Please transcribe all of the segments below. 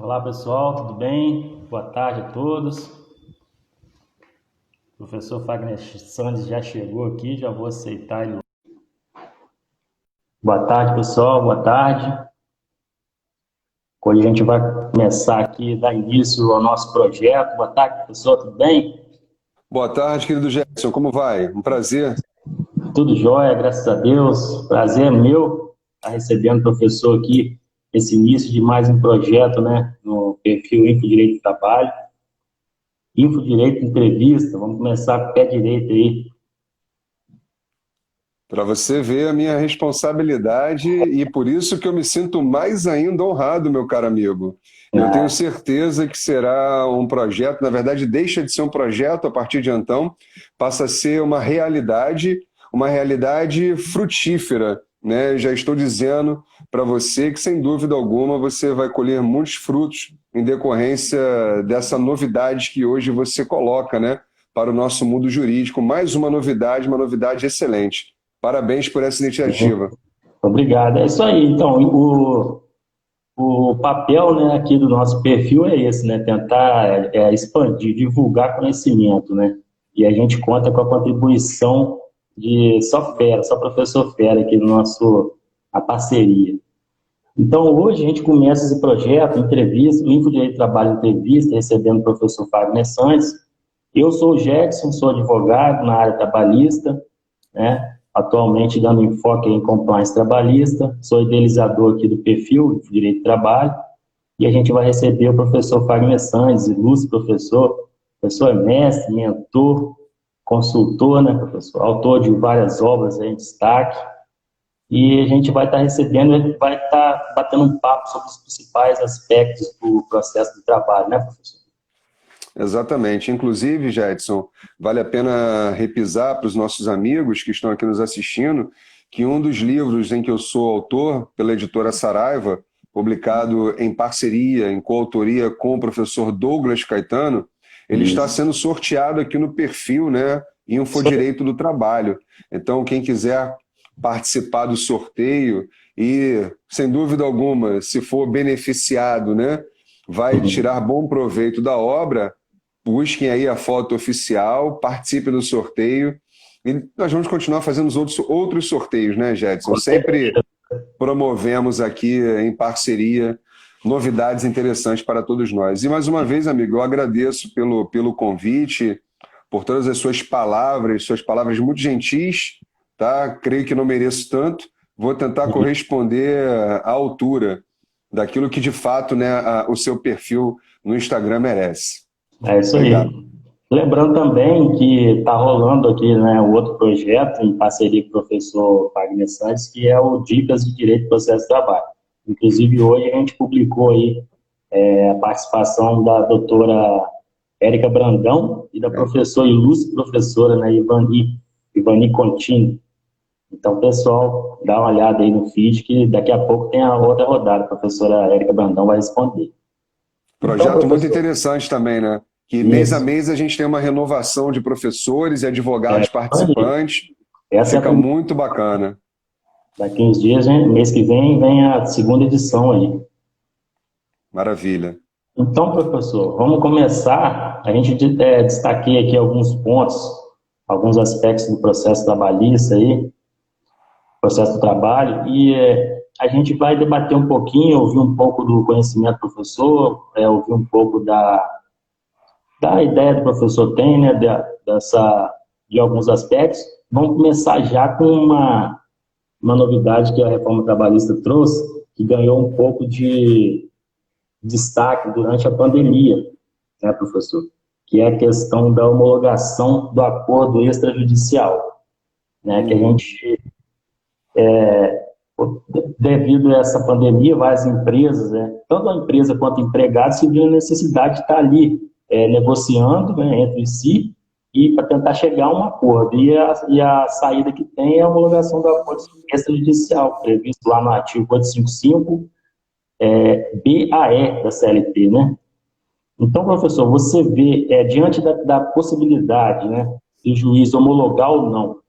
Olá pessoal, tudo bem? Boa tarde a todos. O professor Fagner Sandes já chegou aqui, já vou aceitar ele. Boa tarde pessoal, boa tarde. Hoje a gente vai começar aqui, dar início ao nosso projeto. Boa tarde professor, tudo bem? Boa tarde, querido Gerson, como vai? Um prazer. Tudo jóia, graças a Deus. Prazer é meu estar recebendo o professor aqui, esse início de mais um projeto, né, no perfil InfoDireito do Trabalho. InfoDireito Entrevista, vamos começar com o pé direito aí. Para você ver a minha responsabilidade e por isso que eu me sinto mais ainda honrado, meu caro amigo. Eu tenho Ah, certeza que será um projeto, na verdade, deixa de ser um projeto a partir de então, passa a ser uma realidade frutífera, né? Já estou dizendo para você que, sem dúvida alguma, você vai colher muitos frutos em decorrência dessa novidade que hoje você coloca, né, para o nosso mundo jurídico. Mais uma novidade excelente. Parabéns por essa iniciativa. obrigado. É isso aí. Então, o papel, né, aqui do nosso perfil é esse, né? Tentar expandir, divulgar conhecimento, né? E a gente conta com a contribuição de só professor Fera aqui no nosso, a parceria. Então, hoje a gente começa esse projeto, entrevista, o InfoDireito Trabalho Entrevista, recebendo o professor Fagner Santos. Eu sou o Jackson, sou advogado na área trabalhista, né? Atualmente dando enfoque em compliance trabalhista, sou idealizador aqui do perfil Direito do Trabalho, e a gente vai receber o professor Fagner Sandes, ilustre professor, professor é mestre, mentor, consultor, né, professor, autor de várias obras em destaque, e a gente vai estar recebendo, ele vai estar batendo um papo sobre os principais aspectos do processo de trabalho, né, professor? Exatamente. Inclusive, Jetson, vale a pena repisar para os nossos amigos que estão aqui nos assistindo que um dos livros em que eu sou autor, pela editora Saraiva, publicado em parceria, em coautoria com o professor Douglas Caetano, ele está Isso. sendo sorteado aqui no perfil, né, Infodireito do Trabalho. Então, quem quiser participar do sorteio e, sem dúvida alguma, se for beneficiado, né, vai tirar bom proveito da obra, busquem aí a foto oficial, participem do sorteio. E nós vamos continuar fazendo os outros sorteios, né, Jedson? Sempre promovemos aqui em parceria novidades interessantes para todos nós. E mais uma vez, amigo, eu agradeço pelo convite, por todas as suas palavras muito gentis, tá? Creio que não mereço tanto. Vou tentar corresponder à altura daquilo que de fato, né, o seu perfil no Instagram merece. É isso aí. Obrigado. Lembrando também que está rolando aqui, né, o outro projeto em parceria com o professor Wagner Santos, que é o Dicas de Direito e Processo de Trabalho. Inclusive, hoje a gente publicou aí a participação da doutora Érica Brandão e da professora ilustre professora, né, Ivani Contini. Então, pessoal, dá uma olhada aí no feed, que daqui a pouco tem a outra rodada, a professora Érica Brandão vai responder. Então, Projeto muito professor, interessante também, né? Que mês a isso. mês a gente tem uma renovação de professores e advogados participantes. Essa é a Fica primeira. muito bacana. Daqui uns dias, né, mês que vem, vem a segunda edição aí. Maravilha. Então, professor, vamos começar. A gente destaquei aqui alguns pontos, alguns aspectos do processo trabalhista aí, processo do trabalho, e a gente vai debater um pouquinho, ouvir um pouco do conhecimento do professor, ouvir um pouco da ideia do professor tem, né, de alguns aspectos. Vamos começar já com uma novidade que a reforma trabalhista trouxe, que ganhou um pouco de destaque durante a pandemia, né, professor? Que é a questão da homologação do acordo extrajudicial, né? Que a Uhum. gente, devido a essa pandemia, várias empresas, né, tanto a empresa quanto o empregado, se viram a necessidade de estar ali negociando, né, entre si e para tentar chegar a um acordo. E a saída que tem é a homologação do acordo extrajudicial, previsto lá no artigo 455 BAE da CLT, né? Então, professor, você vê, diante da possibilidade, né, de o juiz homologar ou não,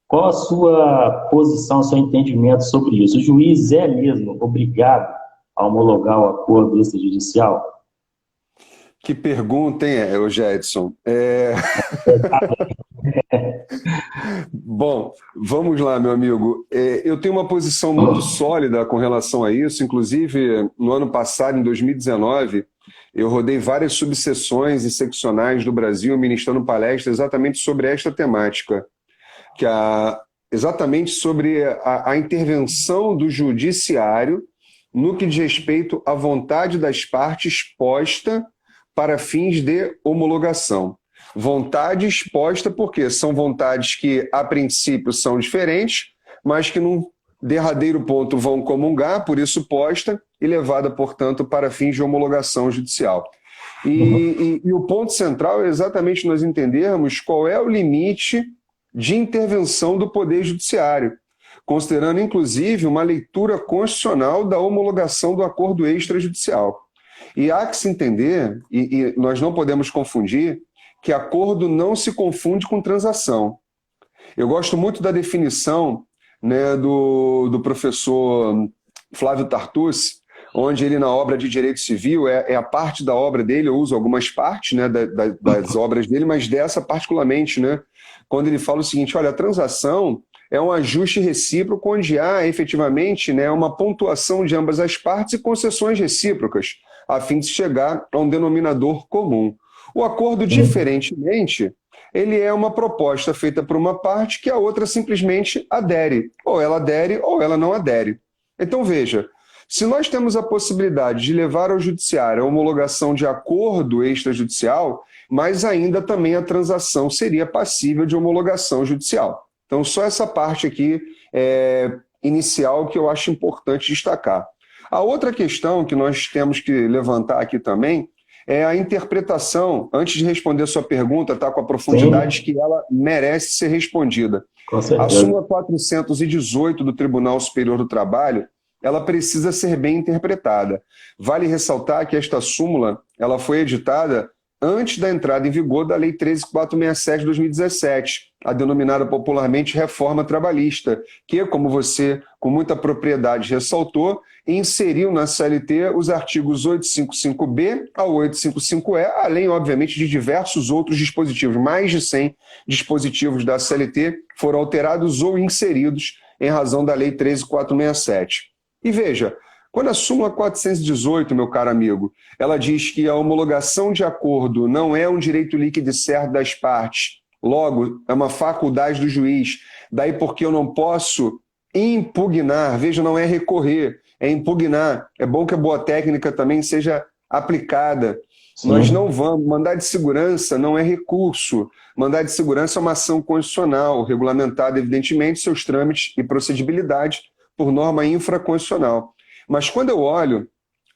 qual a sua posição, seu entendimento sobre isso? O juiz é mesmo obrigado a homologar o acordo extrajudicial? Que pergunta, hein, ô Jedson? Bom, vamos lá, meu amigo. Eu tenho uma posição muito sólida com relação a isso. Inclusive, no ano passado, em 2019, eu rodei várias subseções e seccionais do Brasil ministrando palestras exatamente sobre esta temática, exatamente sobre a intervenção do judiciário no que diz respeito à vontade das partes posta para fins de homologação. Vontade exposta porque são vontades que, a princípio, são diferentes, mas que, num derradeiro ponto, vão comungar, por isso posta, e levada, portanto, para fins de homologação judicial. E o ponto central é exatamente nós entendermos qual é o limite de intervenção do Poder Judiciário, considerando, inclusive, uma leitura constitucional da homologação do acordo extrajudicial. E há que se entender, e nós não podemos confundir, que acordo não se confunde com transação. Eu gosto muito da definição, né, do professor Flávio Tartucci, onde ele, na obra de Direito Civil, é a parte da obra dele, eu uso algumas partes, né, das obras dele, mas dessa particularmente, né, quando ele fala o seguinte: olha, a transação é um ajuste recíproco onde há, efetivamente, né, uma pontuação de ambas as partes e concessões recíprocas, a fim de chegar a um denominador comum. O acordo, diferentemente, ele é uma proposta feita por uma parte que a outra simplesmente adere. Ou ela não adere. Então, veja, se nós temos a possibilidade de levar ao judiciário a homologação de acordo extrajudicial, mas ainda também a transação seria passível de homologação judicial. Então, só essa parte aqui inicial que eu acho importante destacar. A outra questão que nós temos que levantar aqui também é a interpretação, antes de responder a sua pergunta, tá, com a profundidade que ela merece ser respondida. Com certeza. A súmula 418 do Tribunal Superior do Trabalho, ela precisa ser bem interpretada. Vale ressaltar que esta súmula ela foi editada antes da entrada em vigor da Lei 13.467 de 2017, a denominada popularmente Reforma Trabalhista, que, como você com muita propriedade ressaltou, inseriu na CLT os artigos 855B ao 855E, além, obviamente, de diversos outros dispositivos. Mais de 100 dispositivos da CLT foram alterados ou inseridos em razão da Lei 13.467. E veja, quando a súmula 418, meu caro amigo, ela diz que a homologação de acordo não é um direito líquido e certo das partes, logo, é uma faculdade do juiz, daí porque eu não posso impugnar, veja, não é recorrer, é impugnar. É bom que a boa técnica também seja aplicada. Sim. Nós não vamos, mandado de segurança não é recurso, mandado de segurança é uma ação constitucional, regulamentada, evidentemente, seus trâmites e procedibilidade por norma infraconstitucional. Mas quando eu olho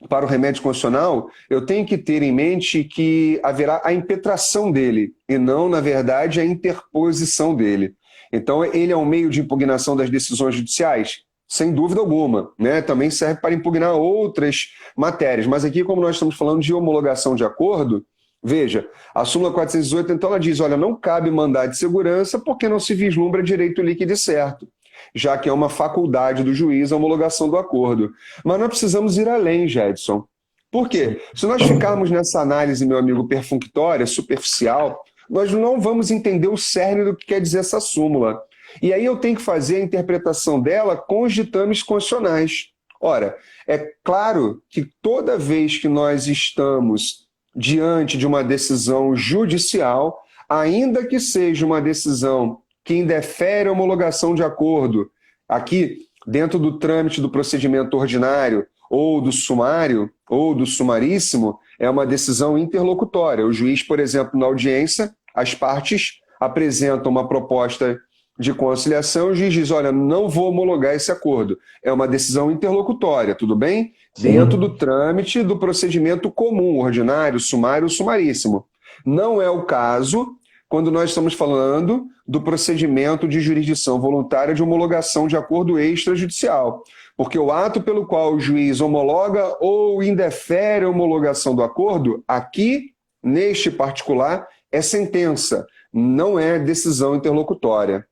para o remédio constitucional, eu tenho que ter em mente que haverá a impetração dele, e não, na verdade, a interposição dele. Então, ele é um meio de impugnação das decisões judiciais? Sem dúvida alguma, né? Também serve para impugnar outras matérias. Mas aqui, como nós estamos falando de homologação de acordo, veja, a súmula 418, então, ela diz, olha, não cabe mandado de segurança porque não se vislumbra direito líquido e certo, já que é uma faculdade do juiz a homologação do acordo. Mas nós precisamos ir além, Jedson. Por quê? Se nós ficarmos nessa análise, meu amigo, perfunctória, superficial, nós não vamos entender o cerne do que quer dizer essa súmula. E aí eu tenho que fazer a interpretação dela com os ditames constitucionais. Ora, é claro que toda vez que nós estamos diante de uma decisão judicial, ainda que seja uma decisão que indefere a homologação de acordo, aqui dentro do trâmite do procedimento ordinário, ou do sumário, ou do sumaríssimo, é uma decisão interlocutória. O juiz, por exemplo, na audiência, as partes apresentam uma proposta de conciliação, o juiz diz, olha, não vou homologar esse acordo. É uma decisão interlocutória, tudo bem? Sim. Dentro do trâmite do procedimento comum, ordinário, sumário, sumaríssimo. Não é o caso quando nós estamos falando do procedimento de jurisdição voluntária de homologação de acordo extrajudicial. Porque o ato pelo qual o juiz homologa ou indefere a homologação do acordo, aqui, neste particular, é sentença, não é decisão interlocutória.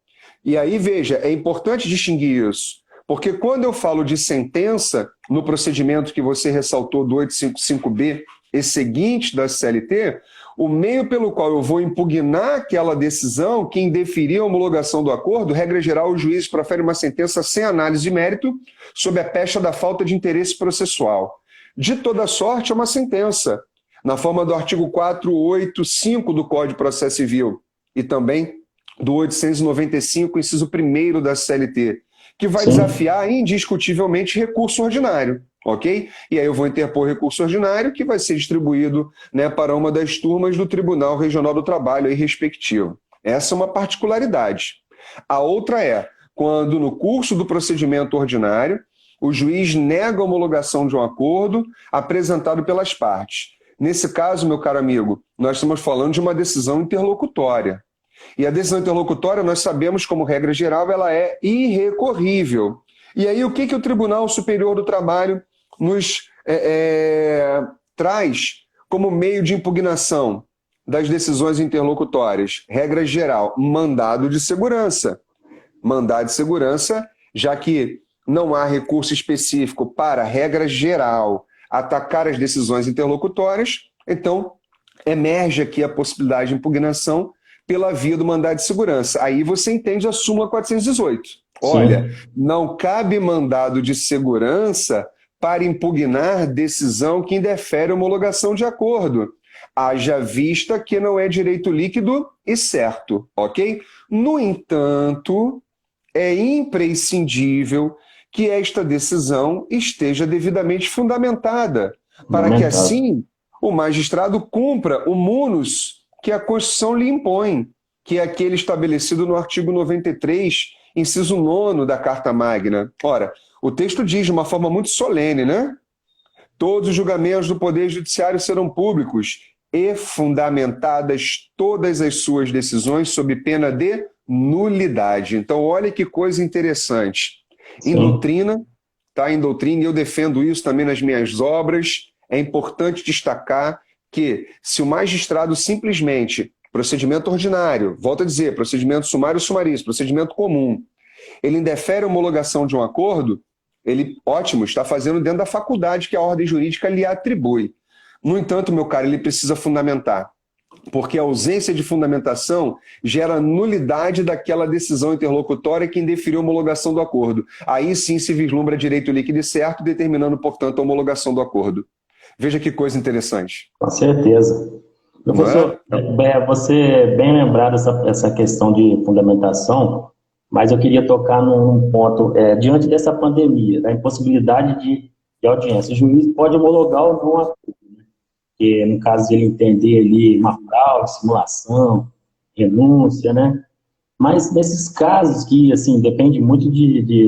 E aí, veja, é importante distinguir isso, Porque quando eu falo de sentença, no procedimento que você ressaltou do 855B e seguinte da CLT, o meio pelo qual eu vou impugnar aquela decisão que indeferir a homologação do acordo, regra geral, o juiz profere uma sentença sem análise de mérito, sob a pecha da falta de interesse processual. De toda sorte, é uma sentença, na forma do artigo 485 do Código de Processo Civil e também do 895, inciso 1º da CLT, que vai desafiar indiscutivelmente recurso ordinário, ok? E aí eu vou interpor recurso ordinário que vai ser distribuído, né, para uma das turmas do Tribunal Regional do Trabalho aí, respectivo. Essa é uma particularidade. A outra é quando no curso do procedimento ordinário o juiz nega a homologação de um acordo apresentado pelas partes. Nesse caso, meu caro amigo, nós estamos falando de uma decisão interlocutória. E a decisão interlocutória, nós sabemos, como regra geral, ela é irrecorrível. E aí, o que o Tribunal Superior do Trabalho nos traz como meio de impugnação das decisões interlocutórias? Regra geral, mandado de segurança. Mandado de segurança, já que não há recurso específico para, regra geral, atacar as decisões interlocutórias, então emerge aqui a possibilidade de impugnação pela via do mandado de segurança. Aí você entende a súmula 418. Olha, não cabe mandado de segurança para impugnar decisão que indefere homologação de acordo, haja vista que não é direito líquido e certo, ok? No entanto, é imprescindível que esta decisão esteja devidamente fundamentada, para que assim o magistrado cumpra o munus que a Constituição lhe impõe, que é aquele estabelecido no artigo 93, inciso 9 da Carta Magna. Ora, o texto diz de uma forma muito solene, né? Todos os julgamentos do Poder Judiciário serão públicos e fundamentadas todas as suas decisões sob pena de nulidade. Então, olha que coisa interessante. Em doutrina, tá? Em doutrina, e eu defendo isso também nas minhas obras, é importante destacar que se o magistrado simplesmente, procedimento ordinário, volto a dizer, procedimento sumário sumaríssimo, procedimento comum, ele indefere a homologação de um acordo, ele, ótimo, está fazendo dentro da faculdade que a ordem jurídica lhe atribui. No entanto, meu caro, ele precisa fundamentar, porque a ausência de fundamentação gera nulidade daquela decisão interlocutória que indeferiu a homologação do acordo. Aí sim se vislumbra direito líquido e certo, determinando, portanto, a homologação do acordo. Veja que coisa interessante. Com certeza. Professor, você bem lembrado essa questão de fundamentação, mas eu queria tocar num ponto, diante dessa pandemia, da impossibilidade de audiência, o juiz pode homologar ou não a acordo, né? Que no caso de ele entender ali uma fraude, simulação, renúncia, né? Mas nesses casos que, assim, depende muito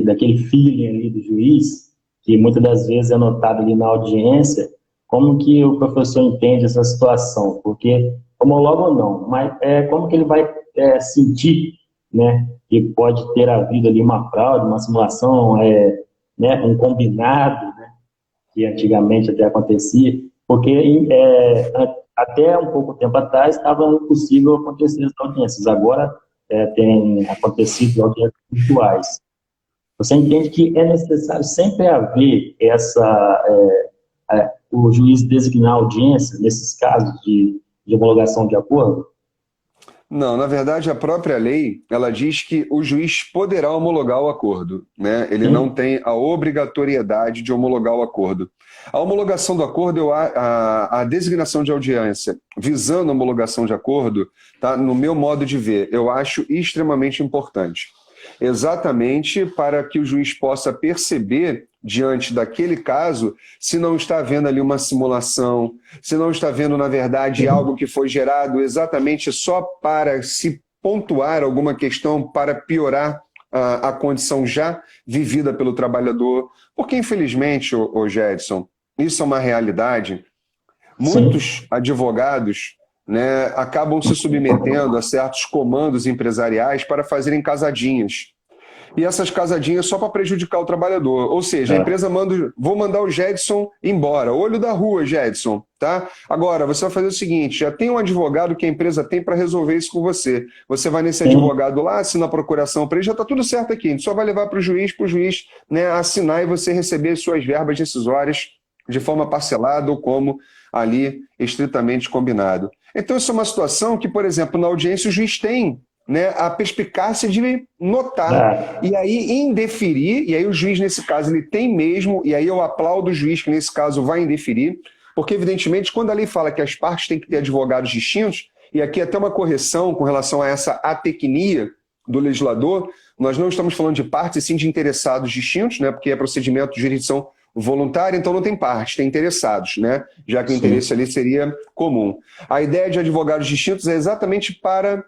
daquele feeling ali do juiz, que muitas das vezes é notado ali na audiência, como que o professor entende essa situação? Porque homologa ou não, mas como que ele vai sentir, né, que pode ter havido ali uma fraude, uma simulação, né, um combinado, né, que antigamente até acontecia, porque até um pouco tempo atrás estava impossível acontecer as audiências, agora tem acontecido audiências virtuais. Você entende que é necessário sempre haver o juiz designar audiência nesses casos de homologação de acordo? Não, na verdade, a própria lei, ela diz que o juiz poderá homologar o acordo, né? Ele não tem a obrigatoriedade de homologar o acordo. A homologação do acordo, a designação de audiência visando a homologação de acordo, tá? No meu modo de ver, eu acho extremamente importante. Exatamente para que o juiz possa perceber, diante daquele caso, se não está havendo ali uma simulação, se não está havendo, na verdade, algo que foi gerado exatamente só para se pontuar alguma questão, para piorar a condição já vivida pelo trabalhador. Porque, infelizmente, ô Gedson, isso é uma realidade. Muitos advogados, né, acabam se submetendo a certos comandos empresariais para fazerem casadinhas. E essas casadinhas só para prejudicar o trabalhador. Ou seja, a empresa manda, vou mandar o Jedson embora. Olho da rua, Jedson, tá? Agora, você vai fazer o seguinte, já tem um advogado que a empresa tem para resolver isso com você. Você vai nesse advogado lá, assina a procuração para ele, já está tudo certo aqui. A gente só vai levar para o juiz, né, assinar e você receber suas verbas rescisórias de forma parcelada ou como ali estritamente combinado. Então, isso é uma situação que, por exemplo, na audiência o juiz tem, né, a perspicácia de notar, e aí indeferir, e aí o juiz nesse caso ele tem mesmo, e aí eu aplaudo o juiz que nesse caso vai indeferir, porque evidentemente quando a lei fala que as partes têm que ter advogados distintos, e aqui até uma correção com relação a essa atecnia do legislador, nós não estamos falando de partes, e sim de interessados distintos, né, porque é procedimento de jurisdição voluntária, então não tem partes, tem interessados, né, já que o interesse ali seria comum. A ideia de advogados distintos é exatamente para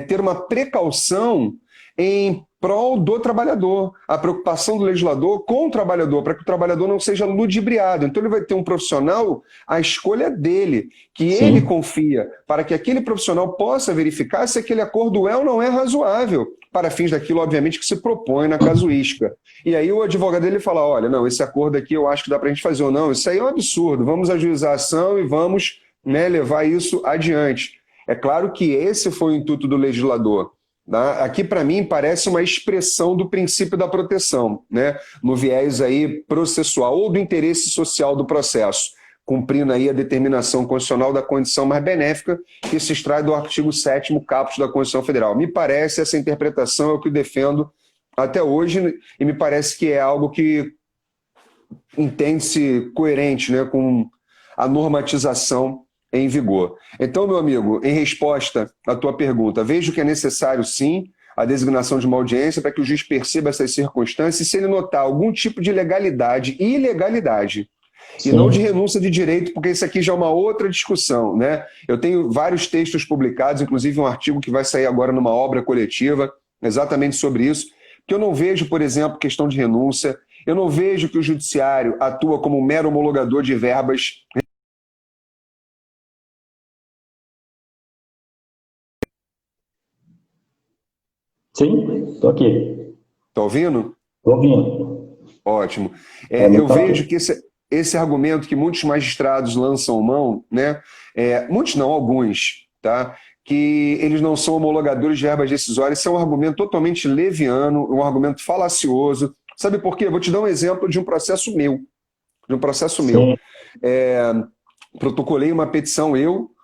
ter uma precaução em prol do trabalhador, a preocupação do legislador com o trabalhador, para que o trabalhador não seja ludibriado. Então ele vai ter um profissional, a escolha dele, que ele confia, para que aquele profissional possa verificar se aquele acordo é ou não é razoável, para fins daquilo, obviamente, que se propõe na casuística. E aí o advogado dele fala, olha, não, esse acordo aqui eu acho que dá para a gente fazer ou não, isso aí é um absurdo, vamos ajuizar a ação e vamos, né, levar isso adiante. É claro que esse foi o intuito do legislador. Tá? Aqui, para mim, parece uma expressão do princípio da proteção, né? No viés aí processual ou do interesse social do processo, cumprindo aí a determinação constitucional da condição mais benéfica que se extrai do artigo 7º caput da Constituição Federal. Me parece essa interpretação é o que eu defendo até hoje e me parece que é algo que entende-se coerente, né, com a normatização em vigor. Então, meu amigo, em resposta à tua pergunta, vejo que é necessário, sim, a designação de uma audiência para que o juiz perceba essas circunstâncias e se ele notar algum tipo de legalidade e ilegalidade, e não de renúncia de direito, porque isso aqui já é uma outra discussão, né? Eu tenho vários textos publicados, inclusive um artigo que vai sair agora numa obra coletiva, exatamente sobre isso, que eu não vejo, por exemplo, questão de renúncia, eu não vejo que o judiciário atua como um mero homologador de verbas. Sim, estou aqui. Está ouvindo? Estou ouvindo. Ótimo. Eu vejo que esse argumento que muitos magistrados lançam mão, né? Muitos não, alguns, tá? Que eles não são homologadores de verbas decisórias, isso é um argumento totalmente leviano, um argumento falacioso. Sabe por quê? Eu vou te dar um exemplo de um processo meu. Protocolei uma petição,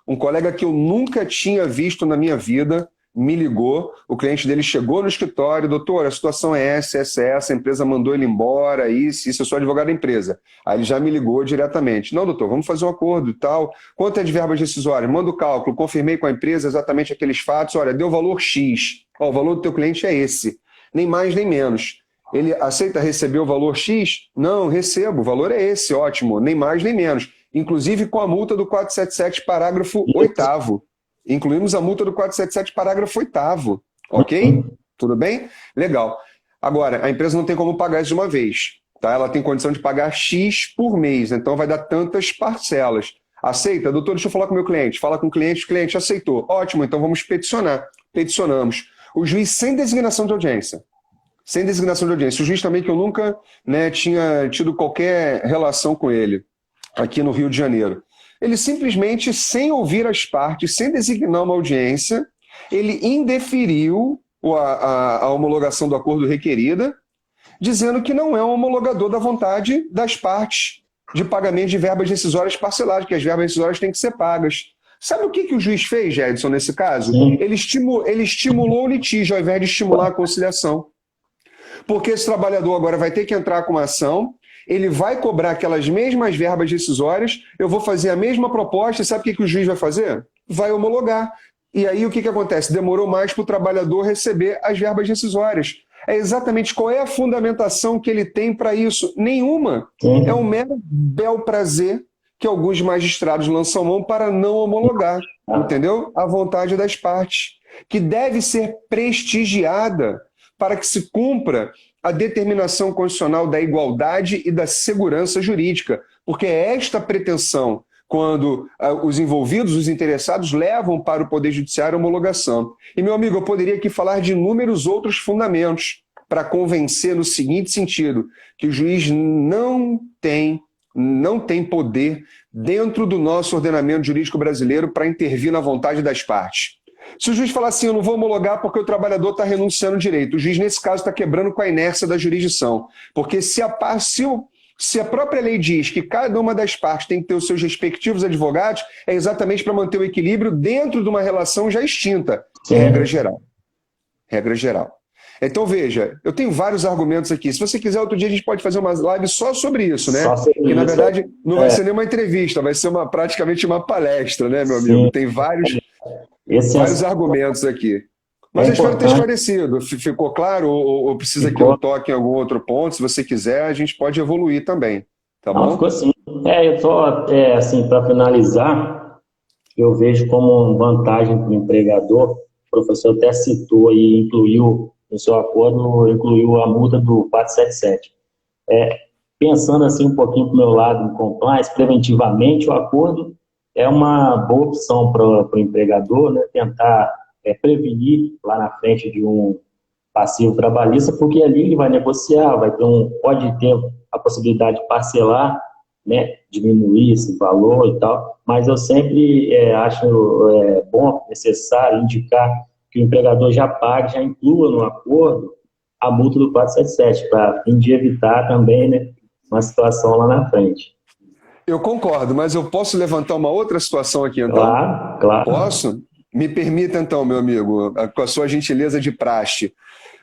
um colega que eu nunca tinha visto na minha vida, me ligou, o cliente dele chegou no escritório, doutor, a situação é essa, a empresa mandou ele embora, isso, eu sou advogado da empresa. Aí ele já me ligou diretamente. Não, doutor, vamos fazer um acordo e tal. Quanto é de verbas decisórias? Manda o cálculo, confirmei com a empresa exatamente aqueles fatos, olha, deu valor X. O valor do teu cliente é esse, nem mais nem menos. Ele aceita receber o valor X? Não, recebo, o valor é esse, ótimo, nem mais nem menos. Inclusive com a multa do 477, parágrafo 8º. Incluímos a multa do 477, parágrafo 8º. Ok? Tudo bem? Legal. Agora, a empresa não tem como pagar isso de uma vez. Tá? Ela tem condição de pagar X por mês, então vai dar tantas parcelas. Aceita? Doutor, deixa eu falar com o meu cliente. Fala com o cliente aceitou. Ótimo, então vamos peticionar. Peticionamos. O juiz sem designação de audiência. Sem designação de audiência. O juiz também que eu nunca, né, tinha tido qualquer relação com ele, aqui no Rio de Janeiro. Ele simplesmente, sem ouvir as partes, sem designar uma audiência, ele indeferiu a homologação do acordo requerida, dizendo que não é um homologador da vontade das partes de pagamento de verbas decisórias parceladas, que as verbas decisórias têm que ser pagas. Sabe o que o juiz fez, Jedson, nesse caso? Ele estimulou o litígio ao invés de estimular a conciliação. Porque esse trabalhador agora vai ter que entrar com uma ação, ele vai cobrar aquelas mesmas verbas decisórias, eu vou fazer a mesma proposta, e sabe o que o juiz vai fazer? Vai homologar. E aí o que acontece? Demorou mais para o trabalhador receber as verbas decisórias. É exatamente qual é a fundamentação que ele tem para isso? Nenhuma. É um mero bel prazer que alguns magistrados lançam mão para não homologar, entendeu? A vontade das partes, que deve ser prestigiada para que se cumpra a determinação constitucional da igualdade e da segurança jurídica, porque é esta pretensão quando os envolvidos, os interessados, levam para o Poder Judiciário a homologação. E, meu amigo, eu poderia aqui falar de inúmeros outros fundamentos para convencer no seguinte sentido, que o juiz não tem poder dentro do nosso ordenamento jurídico brasileiro para intervir na vontade das partes. Se o juiz falar assim, eu não vou homologar porque o trabalhador está renunciando ao direito, o juiz, nesse caso, está quebrando com a inércia da jurisdição. Porque se a própria lei diz que cada uma das partes tem que ter os seus respectivos advogados, é exatamente para manter o equilíbrio dentro de uma relação já extinta. Regra geral. Regra geral. Então, veja, eu tenho vários argumentos aqui. Se você quiser, outro dia a gente pode fazer uma live só sobre isso, né? Que, na verdade, não vai ser nenhuma entrevista, vai ser praticamente uma palestra, né, meu amigo? Tem vários argumentos aqui. Mas eu espero ter esclarecido. Ficou claro ou precisa que eu toque em algum outro ponto? Se você quiser, a gente pode evoluir também. Tá bom? Ficou assim. Eu só, assim, para finalizar, eu vejo como vantagem para o empregador, o professor até citou e incluiu no seu acordo, incluiu a multa do 477. Pensando assim um pouquinho para o meu lado em compliance, preventivamente, o acordo é uma boa opção para o empregador, né, tentar prevenir lá na frente de um passivo trabalhista, porque ali ele vai negociar, pode ter a possibilidade de parcelar, né, diminuir esse valor e tal, mas eu sempre acho bom, necessário indicar que o empregador já pague, já inclua no acordo a multa do 477, para fim de evitar também, né, uma situação lá na frente. Eu concordo, mas eu posso levantar uma outra situação aqui, então? Claro. Posso? Me permita, então, meu amigo, com a sua gentileza de praxe.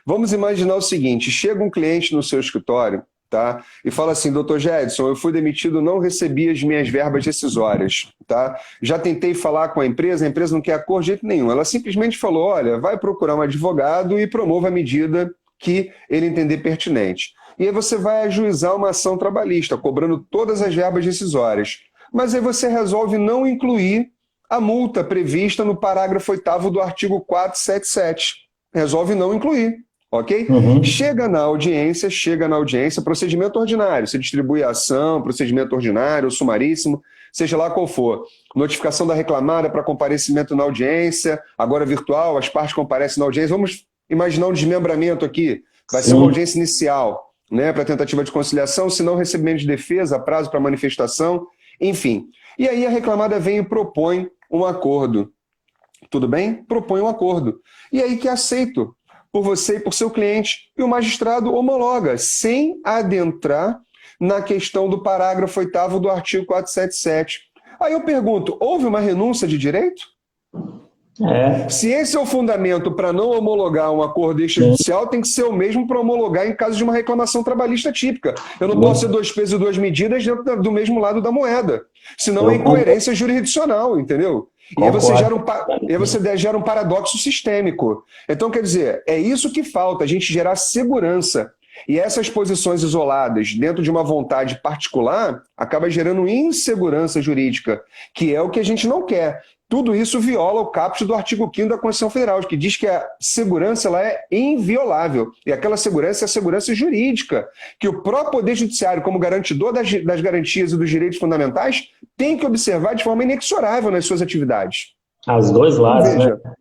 Vamos imaginar o seguinte, chega um cliente no seu escritório, tá? E fala assim, doutor Gedson, eu fui demitido, não recebi as minhas verbas rescisórias, tá? Já tentei falar com a empresa não quer acordo de jeito nenhum. Ela simplesmente falou, olha, vai procurar um advogado e promova a medida que ele entender pertinente. E aí você vai ajuizar uma ação trabalhista, cobrando todas as verbas rescisórias. Mas aí você resolve não incluir a multa prevista no parágrafo 8º do artigo 477. Resolve não incluir. Ok? Chega na audiência, procedimento ordinário. Você distribui a ação, procedimento ordinário, sumaríssimo, seja lá qual for. Notificação da reclamada para comparecimento na audiência, agora virtual, as partes comparecem na audiência. Vamos imaginar um desmembramento aqui. Vai ser uma audiência inicial, né, para tentativa de conciliação, se não recebimento de defesa, prazo para manifestação, enfim. E aí a reclamada vem e propõe um acordo. Tudo bem? Propõe um acordo. E aí que é aceito por você e por seu cliente, e o magistrado homologa, sem adentrar na questão do parágrafo 8º do artigo 477. Aí eu pergunto, houve uma renúncia de direito? Se esse é o fundamento para não homologar um acordo extrajudicial, tem que ser o mesmo para homologar em caso de uma reclamação trabalhista típica. Eu não posso ter dois pesos e duas medidas dentro do mesmo lado da moeda. Senão é incoerência jurisdicional, entendeu? E aí você gera um paradoxo sistêmico. Então, quer dizer, é isso que falta, a gente gerar segurança. E essas posições isoladas dentro de uma vontade particular acaba gerando insegurança jurídica, que é o que a gente não quer. Tudo isso viola o caput do artigo 5º da Constituição Federal, que diz que a segurança ela é inviolável. E aquela segurança é a segurança jurídica, que o próprio Poder Judiciário, como garantidor das garantias e dos direitos fundamentais, tem que observar de forma inexorável nas suas atividades. Os dois lados, veja, né?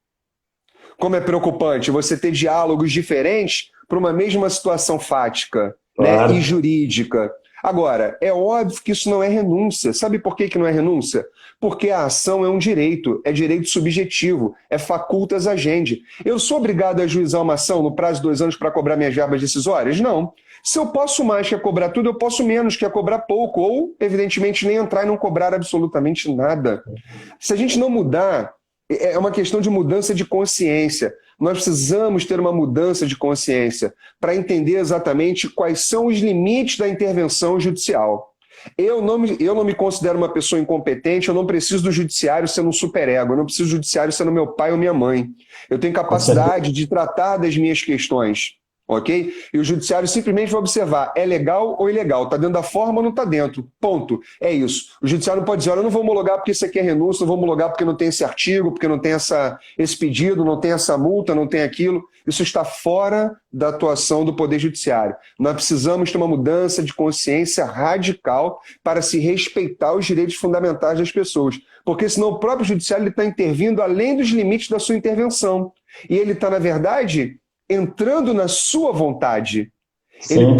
Como é preocupante você ter diálogos diferentes para uma mesma situação fática, né, e jurídica. Agora, é óbvio que isso não é renúncia. Sabe por que não é renúncia? Porque a ação é direito subjetivo, é facultas agendi. Eu sou obrigado a ajuizar uma ação no prazo de 2 anos para cobrar minhas verbas decisórias? Não. Se eu posso mais que cobrar tudo, eu posso menos que cobrar pouco, ou, evidentemente, nem entrar e não cobrar absolutamente nada. Se a gente não mudar, é uma questão de mudança de consciência. Nós precisamos ter uma mudança de consciência para entender exatamente quais são os limites da intervenção judicial. Eu não me considero uma pessoa incompetente, eu não preciso do judiciário sendo um superego, eu não preciso do judiciário sendo meu pai ou minha mãe. Eu tenho capacidade de tratar das minhas questões. ok? E o judiciário simplesmente vai observar, é legal ou ilegal, está dentro da forma ou não está dentro, ponto. É isso. O judiciário não pode dizer, olha, eu não vou homologar porque isso aqui é renúncia, não vou homologar porque não tem esse artigo, porque não tem esse pedido, não tem essa multa, não tem aquilo. Isso está fora da atuação do Poder Judiciário. Nós precisamos ter uma mudança de consciência radical para se respeitar os direitos fundamentais das pessoas, porque senão o próprio judiciário está intervindo além dos limites da sua intervenção. E ele está, na verdade, entrando na sua vontade. Ele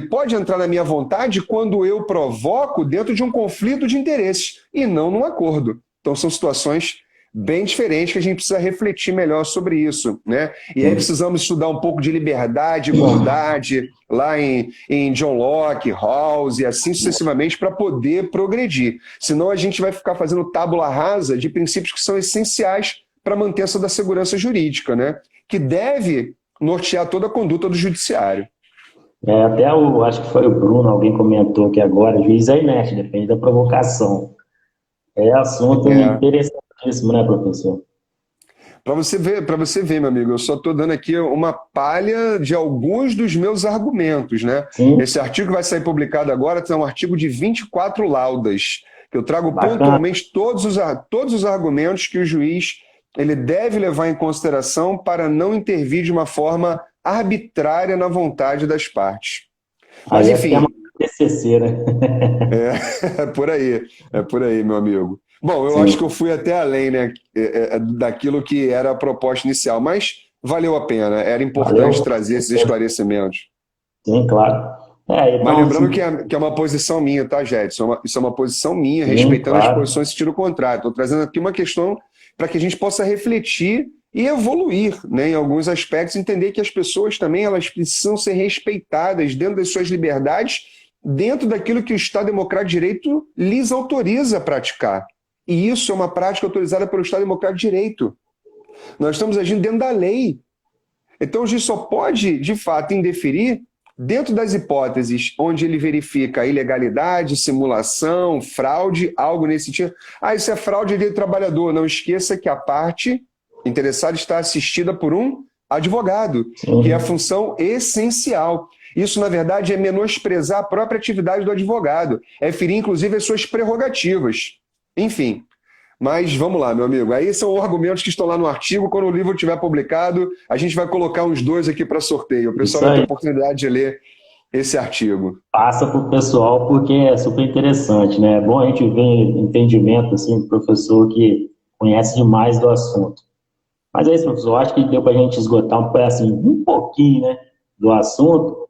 pode entrar na minha vontade quando eu provoco dentro de um conflito de interesses e não num acordo. Então são situações bem diferentes que a gente precisa refletir melhor sobre isso, né? E aí precisamos estudar um pouco de liberdade, igualdade, lá em John Locke, Rawls e assim sucessivamente para poder progredir. Senão a gente vai ficar fazendo tábula rasa de princípios que são essenciais para a manutenção da segurança jurídica, né? Que deve nortear toda a conduta do judiciário. Acho que foi o Bruno, alguém comentou que agora, juiz é inerte, depende da provocação. É assunto interessantíssimo, né, professor? Para você ver, meu amigo, eu só estou dando aqui uma palha de alguns dos meus argumentos, né? Sim. Esse artigo vai sair publicado agora, é um artigo de 24 laudas, que eu trago Bacana. pontualmente todos os argumentos que o juiz ele deve levar em consideração para não intervir de uma forma arbitrária na vontade das partes. Mas, enfim... É uma TCC, né? É por aí, meu amigo. Bom, eu acho que eu fui até além, né, daquilo que era a proposta inicial, mas valeu a pena, era importante trazer esses esclarecimentos. Sim, claro. Então, mas lembrando que é uma posição minha, tá, Jedson? Isso é uma posição minha, respeitando as posições em sentido contrário. Estou trazendo aqui uma questão para que a gente possa refletir e evoluir, né, em alguns aspectos, entender que as pessoas também elas precisam ser respeitadas dentro das suas liberdades, dentro daquilo que o Estado Democrático de Direito lhes autoriza a praticar. E isso é uma prática autorizada pelo Estado Democrático de Direito. Nós estamos agindo dentro da lei. Então, o juiz só pode, de fato, indeferir dentro das hipóteses onde ele verifica ilegalidade, simulação, fraude, algo nesse sentido. Isso é fraude de trabalhador. Não esqueça que a parte interessada está assistida por um advogado, que é a função essencial. Isso, na verdade, é menosprezar a própria atividade do advogado, é ferir, inclusive, as suas prerrogativas. Enfim, mas vamos lá, meu amigo. Aí são argumentos que estão lá no artigo. Quando o livro estiver publicado, a gente vai colocar uns 2 aqui para sorteio. O pessoal vai ter a oportunidade de ler esse artigo. Passa para o pessoal, porque é super interessante, né? É bom a gente ver entendimento, assim, do professor que conhece demais do assunto. Mas é isso, professor. Acho que deu para a gente esgotar um pouquinho, né, do assunto.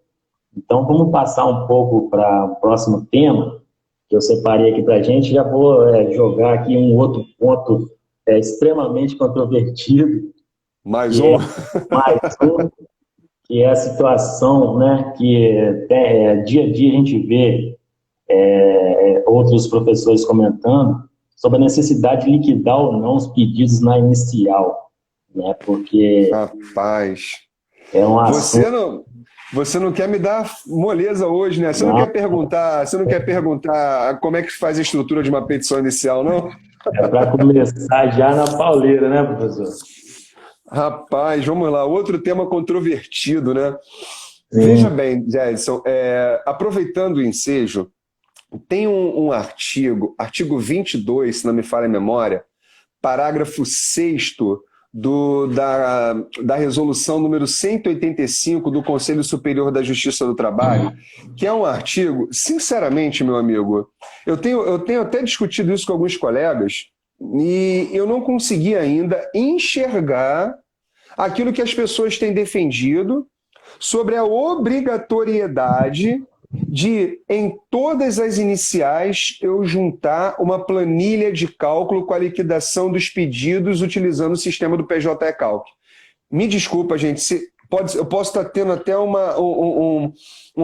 Então, vamos passar um pouco para o próximo tema, que eu separei aqui para a gente. Já vou jogar aqui um outro ponto extremamente controvertido. Mais um, que é a situação, né, que dia a dia a gente vê outros professores comentando sobre a necessidade de liquidar ou não os pedidos na inicial, né, porque... Rapaz, é um assunto... Você não quer me dar moleza hoje, né? Você não quer perguntar como é que faz a estrutura de uma petição inicial, não? É para começar já na pauleira, né, professor? Rapaz, vamos lá. Outro tema controvertido, né? Veja bem, Jedson, aproveitando o ensejo, tem um artigo 22, se não me falha a memória, parágrafo 6º, da resolução número 185 do Conselho Superior da Justiça do Trabalho, que é um artigo, sinceramente, meu amigo, eu tenho até discutido isso com alguns colegas e eu não consegui ainda enxergar aquilo que as pessoas têm defendido sobre a obrigatoriedade de, em todas as iniciais, eu juntar uma planilha de cálculo com a liquidação dos pedidos utilizando o sistema do PJ Calc. Me desculpa, gente, eu posso estar tendo até um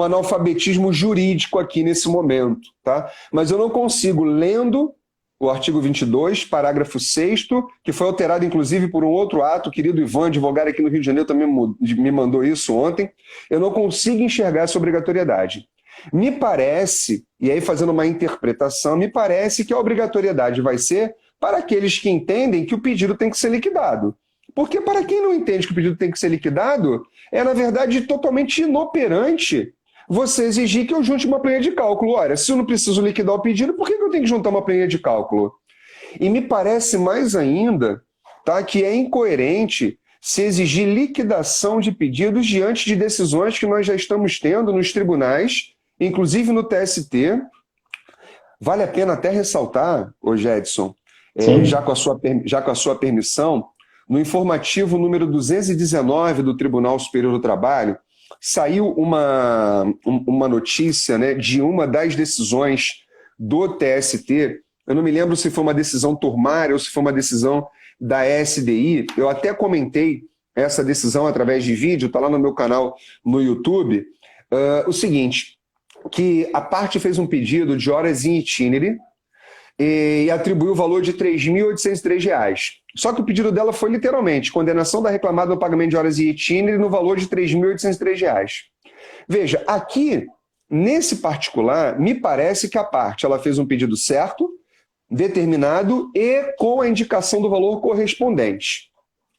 analfabetismo jurídico aqui nesse momento, tá? Mas eu não consigo, lendo o artigo 22, parágrafo 6º, que foi alterado inclusive por um outro ato, o querido Ivan, advogado aqui no Rio de Janeiro, também me mandou isso ontem, eu não consigo enxergar essa obrigatoriedade. Me parece, e aí fazendo uma interpretação, me parece que a obrigatoriedade vai ser para aqueles que entendem que o pedido tem que ser liquidado. Porque para quem não entende que o pedido tem que ser liquidado, é, na verdade, totalmente inoperante você exigir que eu junte uma planilha de cálculo. Olha, se eu não preciso liquidar o pedido, por que eu tenho que juntar uma planilha de cálculo? E me parece mais ainda, tá, que é incoerente se exigir liquidação de pedidos diante de decisões que nós já estamos tendo nos tribunais, inclusive no TST. Vale a pena até ressaltar, ô Gedson, já com a sua permissão, no informativo número 219 do Tribunal Superior do Trabalho, saiu uma notícia, né, de uma das decisões do TST. Eu não me lembro se foi uma decisão turmária ou se foi uma decisão da SDI. Eu até comentei essa decisão através de vídeo, está lá no meu canal no YouTube. O seguinte, que a parte fez um pedido de horas in itinere e atribuiu o valor de R$ 3.803. Só que o pedido dela foi literalmente condenação da reclamada no pagamento de horas in itinere no valor de R$ 3.803. Veja, aqui, nesse particular, me parece que a parte ela fez um pedido certo, determinado e com a indicação do valor correspondente.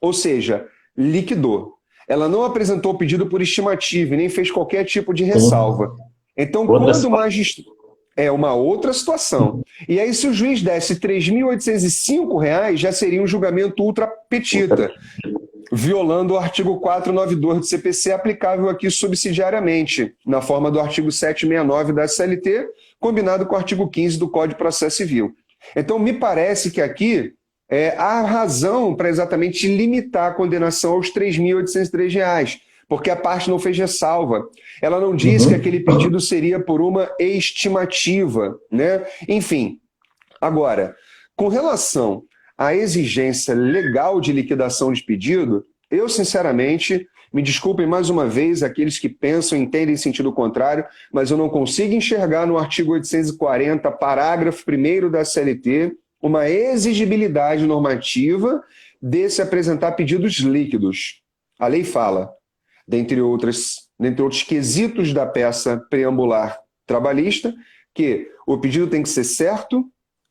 Ou seja, liquidou. Ela não apresentou o pedido por estimativa e nem fez qualquer tipo de ressalva. Então, quando o magistrado... É uma outra situação. E aí, se o juiz desse R$ 3.805, já seria um julgamento ultra petita, violando o artigo 492 do CPC, aplicável aqui subsidiariamente, na forma do artigo 769 da CLT, combinado com o artigo 15 do Código de Processo Civil. Então, me parece que aqui há razão para exatamente limitar a condenação aos R$ 3.803, porque a parte não fez ressalva. Ela não disse que aquele pedido seria por uma estimativa, né? Enfim, agora, com relação à exigência legal de liquidação de pedido, eu, sinceramente, me desculpem mais uma vez aqueles que pensam e entendem em sentido contrário, mas eu não consigo enxergar no artigo 840, parágrafo 1º da CLT, uma exigibilidade normativa de se apresentar pedidos líquidos. A lei fala, dentre outros quesitos da peça preambular trabalhista, que o pedido tem que ser certo,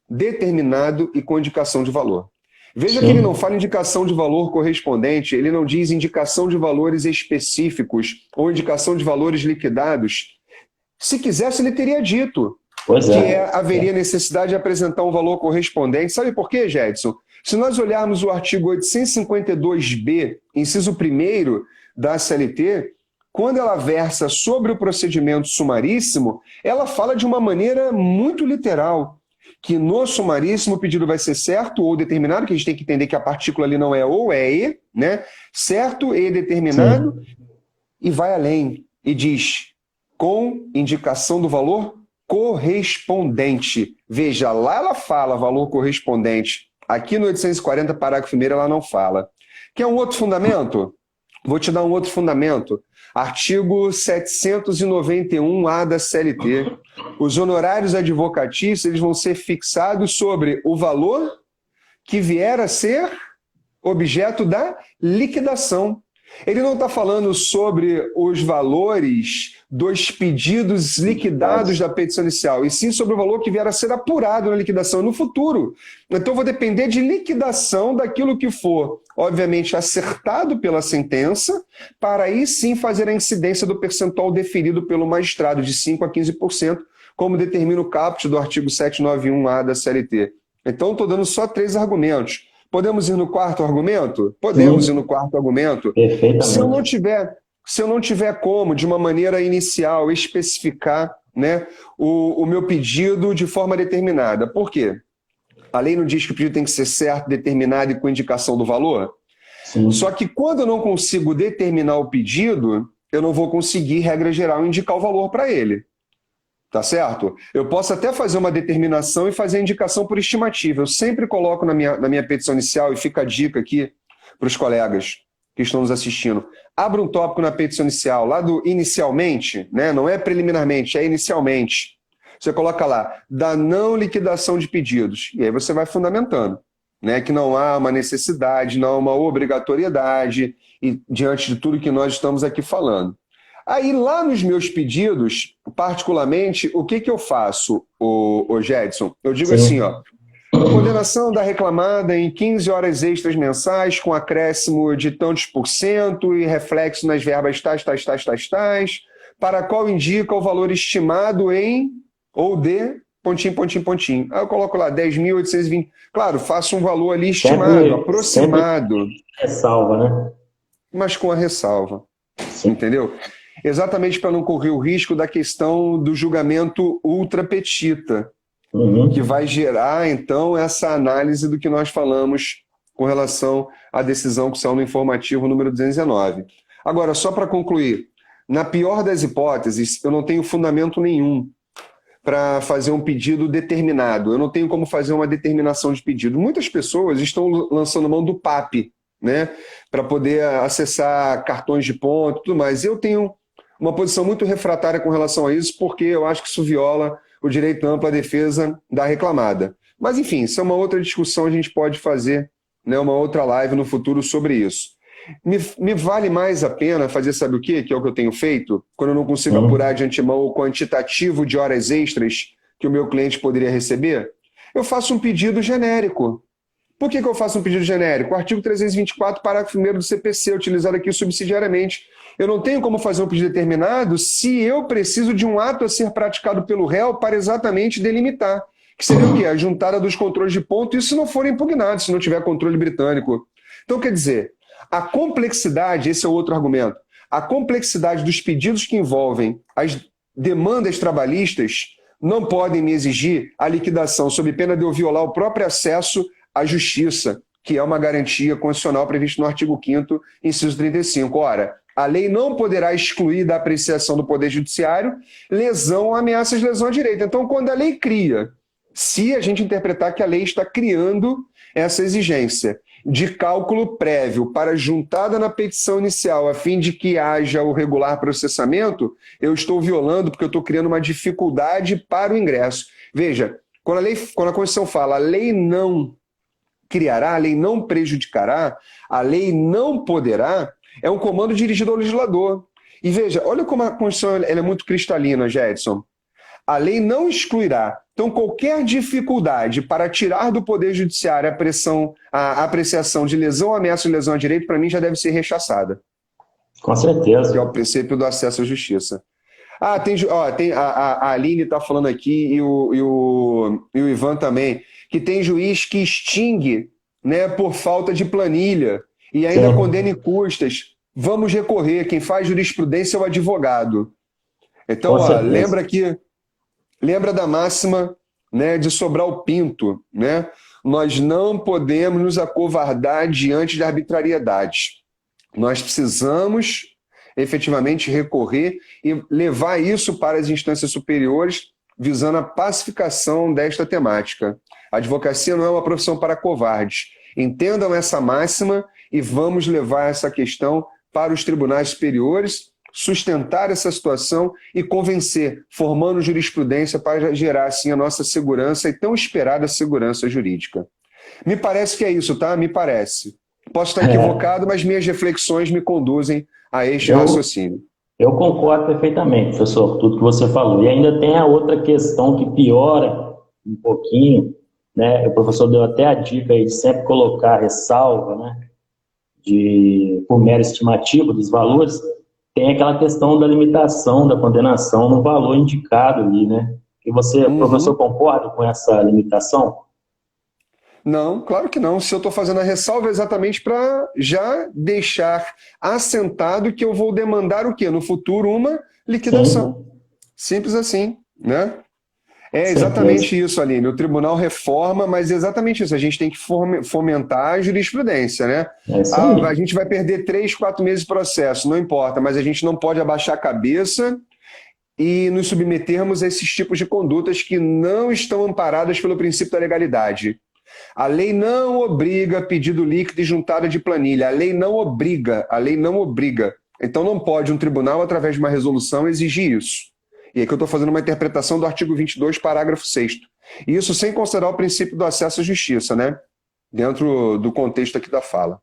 determinado e com indicação de valor. Veja que ele não fala indicação de valor correspondente, ele não diz indicação de valores específicos ou indicação de valores liquidados. Se quisesse, ele teria dito haveria necessidade de apresentar um valor correspondente. Sabe por quê, Gedson? Se nós olharmos o artigo 852b, inciso 1º da CLT, quando ela versa sobre o procedimento sumaríssimo, ela fala de uma maneira muito literal, que no sumaríssimo o pedido vai ser certo ou determinado, que a gente tem que entender que a partícula ali não é ou, é e, né? Certo e determinado, e vai além, e diz, com indicação do valor correspondente. Veja, lá ela fala valor correspondente, aqui no 840, parágrafo 1º, ela não fala. Quer um outro fundamento? Vou te dar um outro fundamento. Artigo 791-A da CLT. Os honorários advocatícios eles vão ser fixados sobre o valor que vier a ser objeto da liquidação. Ele não está falando sobre os valores dos pedidos liquidados da petição inicial, e sim sobre o valor que vier a ser apurado na liquidação no futuro. Então, eu vou depender de liquidação daquilo que for, obviamente, acertado pela sentença, para aí sim fazer a incidência do percentual deferido pelo magistrado, de 5% a 15%, como determina o caput do artigo 791-A da CLT. Então, estou dando só 3 argumentos. Podemos ir no quarto argumento? Podemos ir no quarto argumento. Se eu não tiver como, de uma maneira inicial, especificar, né, o meu pedido de forma determinada. Por quê? A lei não diz que o pedido tem que ser certo, determinado e com indicação do valor? Sim. Só que quando eu não consigo determinar o pedido, eu não vou conseguir, regra geral, indicar o valor para ele. Tá certo? Eu posso até fazer uma determinação e fazer a indicação por estimativa. Eu sempre coloco na minha petição inicial, e fica a dica aqui para os colegas que estão nos assistindo. Abra um tópico na petição inicial, lá do inicialmente, né? Não é preliminarmente, é inicialmente. Você coloca lá, da não liquidação de pedidos. E aí você vai fundamentando, né? Que não há uma necessidade, não há uma obrigatoriedade, e diante de tudo que nós estamos aqui falando. Aí, lá nos meus pedidos, particularmente, o que eu faço, o Gedson? Eu digo assim, ó, Condenação da reclamada em 15 horas extras mensais, com acréscimo de tantos por cento e reflexo nas verbas tais, para a qual indica o valor estimado em ou de pontinho. Aí eu coloco lá 10.820. Claro, faço um valor ali estimado, aproximado. Sempre ressalva, né? Mas com a ressalva. Sim. Entendeu? Exatamente para não correr o risco da questão do julgamento ultrapetita, que vai gerar, então, essa análise do que nós falamos com relação à decisão que saiu no informativo número 219. Agora, só para concluir, na pior das hipóteses, eu não tenho fundamento nenhum para fazer um pedido determinado. Eu não tenho como fazer uma determinação de pedido. Muitas pessoas estão lançando mão do PAP, né, para poder acessar cartões de ponto e tudo mais. Eu tenho uma posição muito refratária com relação a isso, porque eu acho que isso viola o direito amplo à defesa da reclamada. Mas, enfim, isso é uma outra discussão, a gente pode fazer, né, uma outra live no futuro sobre isso. Me vale mais a pena fazer, sabe o quê? Que é o que eu tenho feito, quando eu não consigo apurar de antemão o quantitativo de horas extras que o meu cliente poderia receber? Eu faço um pedido genérico. Por que eu faço um pedido genérico? O artigo 324, parágrafo 1º do CPC, utilizado aqui subsidiariamente. Eu não tenho como fazer um pedido determinado se eu preciso de um ato a ser praticado pelo réu para exatamente delimitar. Que seria o quê? A juntada dos controles de ponto, isso se não for impugnado, se não tiver controle britânico. Então, quer dizer, a complexidade, esse é o outro argumento, a complexidade dos pedidos que envolvem as demandas trabalhistas não podem me exigir a liquidação sob pena de eu violar o próprio acesso à justiça, que é uma garantia constitucional prevista no artigo 5º, inciso 35. Ora, a lei não poderá excluir da apreciação do Poder Judiciário lesão ou ameaças de lesão à direito. Então, quando a lei cria, se a gente interpretar que a lei está criando essa exigência de cálculo prévio para juntada na petição inicial, a fim de que haja o regular processamento, eu estou violando porque eu estou criando uma dificuldade para o ingresso. Veja, quando a Constituição fala a lei não criará, a lei não prejudicará, a lei não poderá, é um comando dirigido ao legislador. E veja, olha como a Constituição ela é muito cristalina, Gedson. A lei não excluirá. Então, qualquer dificuldade para tirar do Poder Judiciário a apreciação de lesão ou ameaça de lesão a direito, para mim, já deve ser rechaçada. Com certeza. Que é o princípio do acesso à justiça. A Aline está falando aqui e o Ivan também, que tem juiz que extingue, né, por falta de planilha e ainda condena em custas. Vamos recorrer. Quem faz jurisprudência é o advogado. Então, lembra da máxima, né, de Sobral Pinto, né? Nós não podemos nos acovardar diante de arbitrariedade. Nós precisamos efetivamente recorrer e levar isso para as instâncias superiores, visando a pacificação desta temática. A advocacia não é uma profissão para covardes. Entendam essa máxima e vamos levar essa questão para os tribunais superiores, sustentar essa situação e convencer, formando jurisprudência para gerar, assim, a nossa segurança e tão esperada segurança jurídica. Me parece que é isso, tá? Me parece. Posso estar equivocado, mas minhas reflexões me conduzem a este raciocínio. Eu concordo perfeitamente, professor, tudo que você falou. E ainda tem a outra questão que piora um pouquinho, né? O professor deu até a dica aí de sempre colocar ressalva, né? Por mera estimativa dos valores. Tem aquela questão da limitação da condenação no valor indicado ali, né? E você, professor, concorda com essa limitação? Não, claro que não. Se eu estou fazendo a ressalva é exatamente para já deixar assentado que eu vou demandar o quê? No futuro, uma liquidação. Sim. Simples assim, né? É exatamente isso, Aline. O tribunal reforma, mas é exatamente isso. A gente tem que fomentar a jurisprudência, né? A gente vai perder 3, 4 meses de processo, não importa, mas a gente não pode abaixar a cabeça e nos submetermos a esses tipos de condutas que não estão amparadas pelo princípio da legalidade. A lei não obriga pedido líquido e juntada de planilha. A lei não obriga. Então não pode um tribunal, através de uma resolução, exigir isso. E aqui eu estou fazendo uma interpretação do artigo 22, parágrafo 6º. Isso sem considerar o princípio do acesso à justiça, né? Dentro do contexto aqui da fala.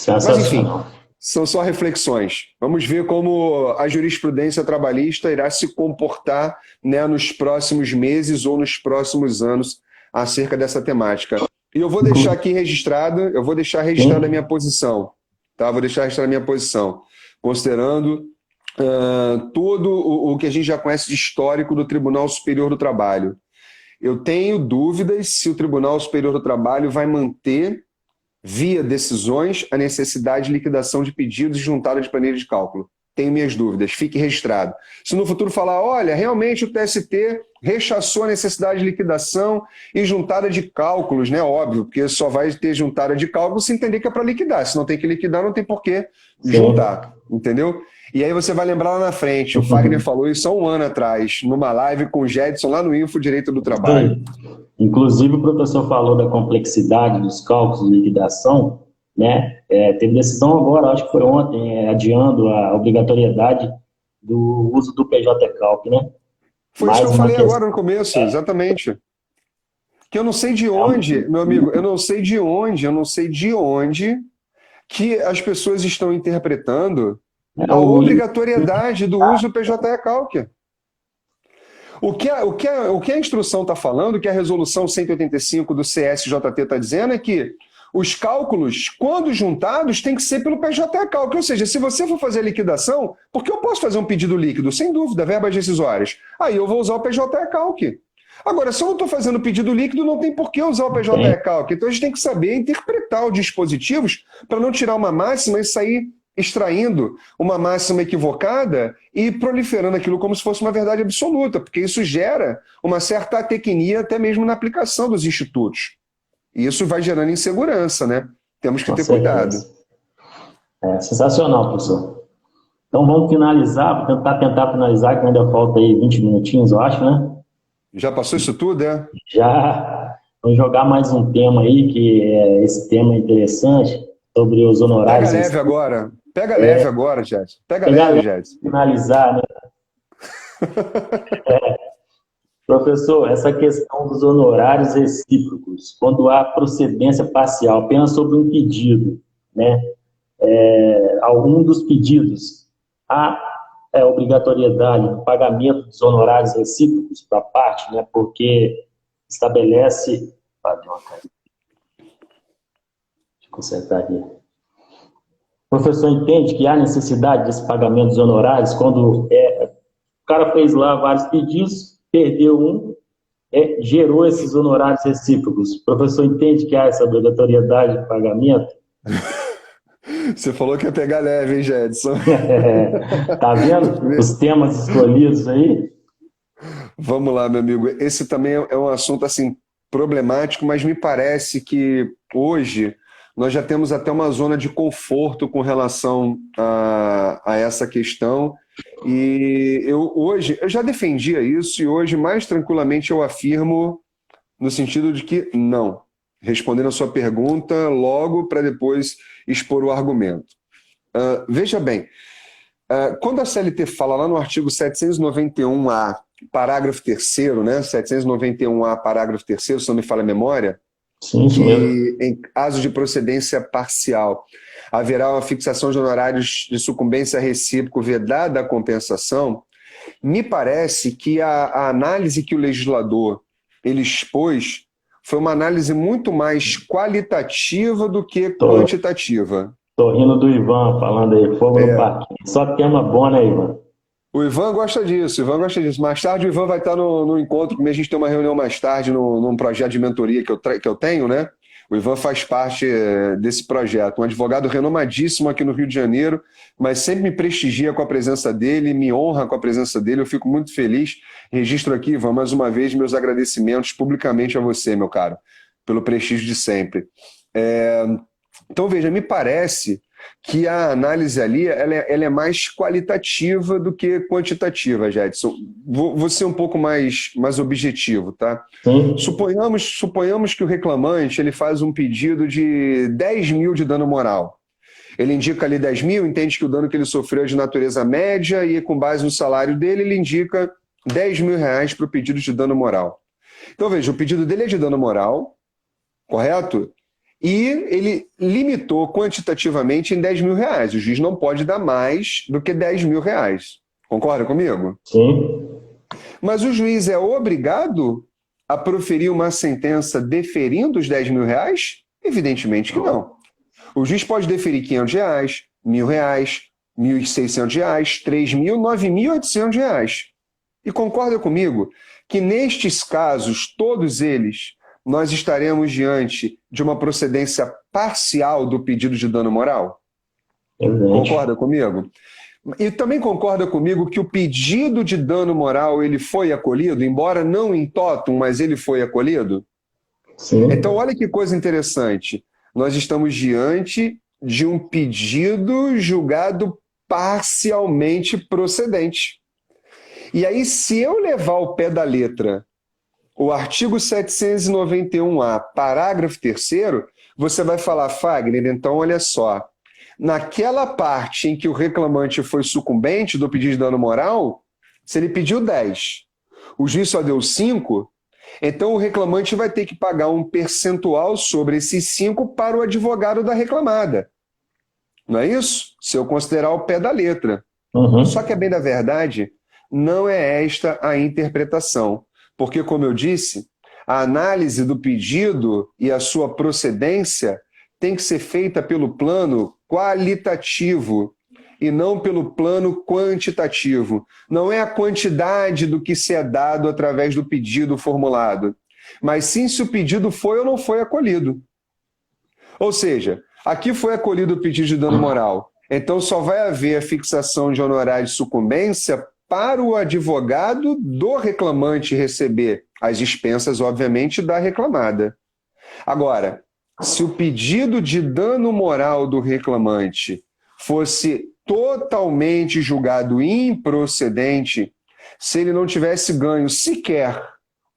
Mas, enfim, são só reflexões. Vamos ver como a jurisprudência trabalhista irá se comportar, né, nos próximos meses ou nos próximos anos acerca dessa temática. E eu vou deixar aqui registrada, a minha posição, tá? Vou deixar registrada a minha posição, considerando todo o que a gente já conhece de histórico do Tribunal Superior do Trabalho. Eu tenho dúvidas se o Tribunal Superior do Trabalho vai manter, via decisões, a necessidade de liquidação de pedidos e juntada de planilha de cálculo. Tenho minhas dúvidas, fique registrado. Se no futuro falar, olha, realmente o TST rechaçou a necessidade de liquidação e juntada de cálculos, né? Óbvio, porque só vai ter juntada de cálculos se entender que é para liquidar. Se não tem que liquidar, não tem por que juntar, entendeu? E aí você vai lembrar lá na frente, o Fagner falou isso há um ano atrás, numa live com o Jedson lá no Info Direito do Trabalho. Inclusive o professor falou da complexidade dos cálculos de liquidação, né? Teve decisão agora, acho que foi ontem, adiando a obrigatoriedade do uso do PJ-Calc, né? Foi isso que eu falei agora no começo, exatamente. Que eu não sei de onde, meu amigo, eu não sei de onde que as pessoas estão interpretando a obrigatoriedade do uso do PJ-Calc. O que a instrução está falando, o que a resolução 185 do CSJT está dizendo é que os cálculos, quando juntados, tem que ser pelo PJ-Calc. Ou seja, se você for fazer a liquidação, porque eu posso fazer um pedido líquido, sem dúvida, verbas rescisórias, aí eu vou usar o PJ-Calc. Agora, se eu não estou fazendo pedido líquido, não tem por que usar o PJ-Calc. Então a gente tem que saber interpretar os dispositivos para não tirar uma máxima e sair extraindo uma máxima equivocada e proliferando aquilo como se fosse uma verdade absoluta, porque isso gera uma certa atecnia até mesmo na aplicação dos institutos. E isso vai gerando insegurança, né? Temos que ter cuidado. Sensacional, professor. Então vamos finalizar, tentar finalizar, que ainda falta aí 20 minutinhos, eu acho, né? Já passou isso tudo, Já. Vamos jogar mais um tema aí, que esse tema é interessante, sobre os honorários. Pega leve agora. Pega leve agora, Jedson. Pega leve, Jedson. Finalizar, né? Professor, essa questão dos honorários recíprocos, quando há procedência parcial apenas sobre um pedido, né? Algum dos pedidos, há obrigatoriedade do pagamento dos honorários recíprocos para a parte, né? Porque estabelece... Deixa eu consertar aqui. O professor entende que há necessidade desse pagamento dos honorários quando o cara fez lá vários pedidos, perdeu um, gerou esses honorários recíprocos. O professor entende que há essa obrigatoriedade de pagamento? Você falou que ia pegar leve, hein, Jedson? Tá vendo os temas escolhidos aí? Vamos lá, meu amigo. Esse também é um assunto assim problemático, mas me parece que hoje nós já temos até uma zona de conforto com relação a essa questão. E eu já defendia isso e hoje mais tranquilamente eu afirmo no sentido de que não. Respondendo a sua pergunta logo para depois expor o argumento. Veja bem, quando a CLT fala lá no artigo 791A, parágrafo 3º, né? 791A, parágrafo 3º, se não me falha a memória, sim, que em caso de procedência parcial haverá uma fixação de honorários de sucumbência recíproco vedada a compensação, me parece que a análise que o legislador ele expôs foi uma análise muito mais qualitativa do que quantitativa. Tô rindo do Ivan falando aí, fogo no parquinho. Só tema bom, né, Ivan? O Ivan gosta disso, Mais tarde o Ivan vai estar no encontro comigo, a gente tem uma reunião mais tarde num projeto de mentoria que eu tenho, né? O Ivan faz parte desse projeto, um advogado renomadíssimo aqui no Rio de Janeiro, mas sempre me prestigia com a presença dele, me honra com a presença dele, eu fico muito feliz. Registro aqui, Ivan, mais uma vez, meus agradecimentos publicamente a você, meu caro, pelo prestígio de sempre. Então, veja, me parece que a análise ali ela é mais qualitativa do que quantitativa, Jedson. Vou ser um pouco mais objetivo, tá? Suponhamos que o reclamante ele faz um pedido de 10 mil de dano moral. Ele indica ali 10 mil, entende que o dano que ele sofreu é de natureza média e com base no salário dele, ele indica 10 mil reais para o pedido de dano moral. Então, veja, o pedido dele é de dano moral, correto? E ele limitou quantitativamente em 10 mil reais. O juiz não pode dar mais do que 10 mil reais. Concorda comigo? Sim. Mas o juiz é obrigado a proferir uma sentença deferindo os R$ 10.000? Evidentemente que não. O juiz pode deferir R$ 500, R$ 1.000, R$ 1.600, R$ 3.000, R$ 9.800. E concorda comigo que nestes casos, todos eles, nós estaremos diante de uma procedência parcial do pedido de dano moral? Concorda comigo? E também concorda comigo que o pedido de dano moral ele foi acolhido, embora não em totum, mas ele foi acolhido? Sim. Então, olha que coisa interessante. Nós estamos diante de um pedido julgado parcialmente procedente. E aí, se eu levar ao pé da letra o artigo 791-A, parágrafo 3º, você vai falar, Fagner, então olha só, naquela parte em que o reclamante foi sucumbente do pedido de dano moral, se ele pediu 10, o juiz só deu 5, então o reclamante vai ter que pagar um percentual sobre esses 5 para o advogado da reclamada. Não é isso? Se eu considerar o pé da letra. Só que, a bem da verdade, não é esta a interpretação. Porque, como eu disse, a análise do pedido e a sua procedência tem que ser feita pelo plano qualitativo e não pelo plano quantitativo. Não é a quantidade do que se é dado através do pedido formulado, mas sim se o pedido foi ou não foi acolhido. Ou seja, aqui foi acolhido o pedido de dano moral, então só vai haver a fixação de honorário de sucumbência para o advogado do reclamante receber as expensas, obviamente, da reclamada. Agora, se o pedido de dano moral do reclamante fosse totalmente julgado improcedente, se ele não tivesse ganho sequer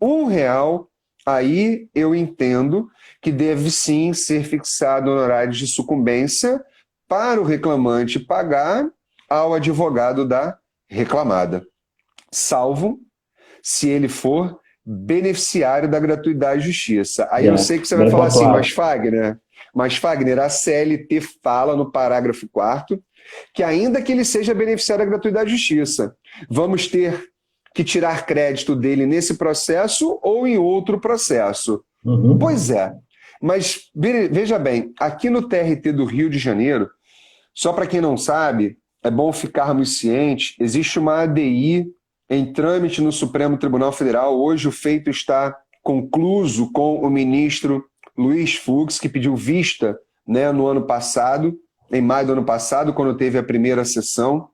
R$ 1, aí eu entendo que deve sim ser fixado honorário de sucumbência para o reclamante pagar ao advogado da reclamada, salvo se ele for beneficiário da gratuidade de justiça. Aí eu sei que você vai falar assim, mas Fagner, a CLT fala no parágrafo 4º que ainda que ele seja beneficiário da gratuidade de justiça, vamos ter que tirar crédito dele nesse processo ou em outro processo. Pois é, mas veja bem, aqui no TRT do Rio de Janeiro, só para quem não sabe, é bom ficarmos cientes, existe uma ADI em trâmite no Supremo Tribunal Federal. Hoje o feito está concluso com o ministro Luiz Fux, que pediu vista, né, no ano passado, em maio do ano passado, quando teve a primeira sessão.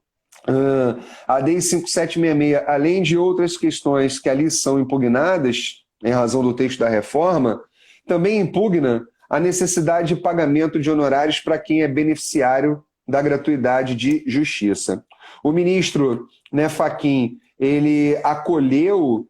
A ADI 5766, além de outras questões que ali são impugnadas, em razão do texto da reforma, também impugna a necessidade de pagamento de honorários para quem é beneficiário da gratuidade de justiça. O ministro, né, Fachin, ele acolheu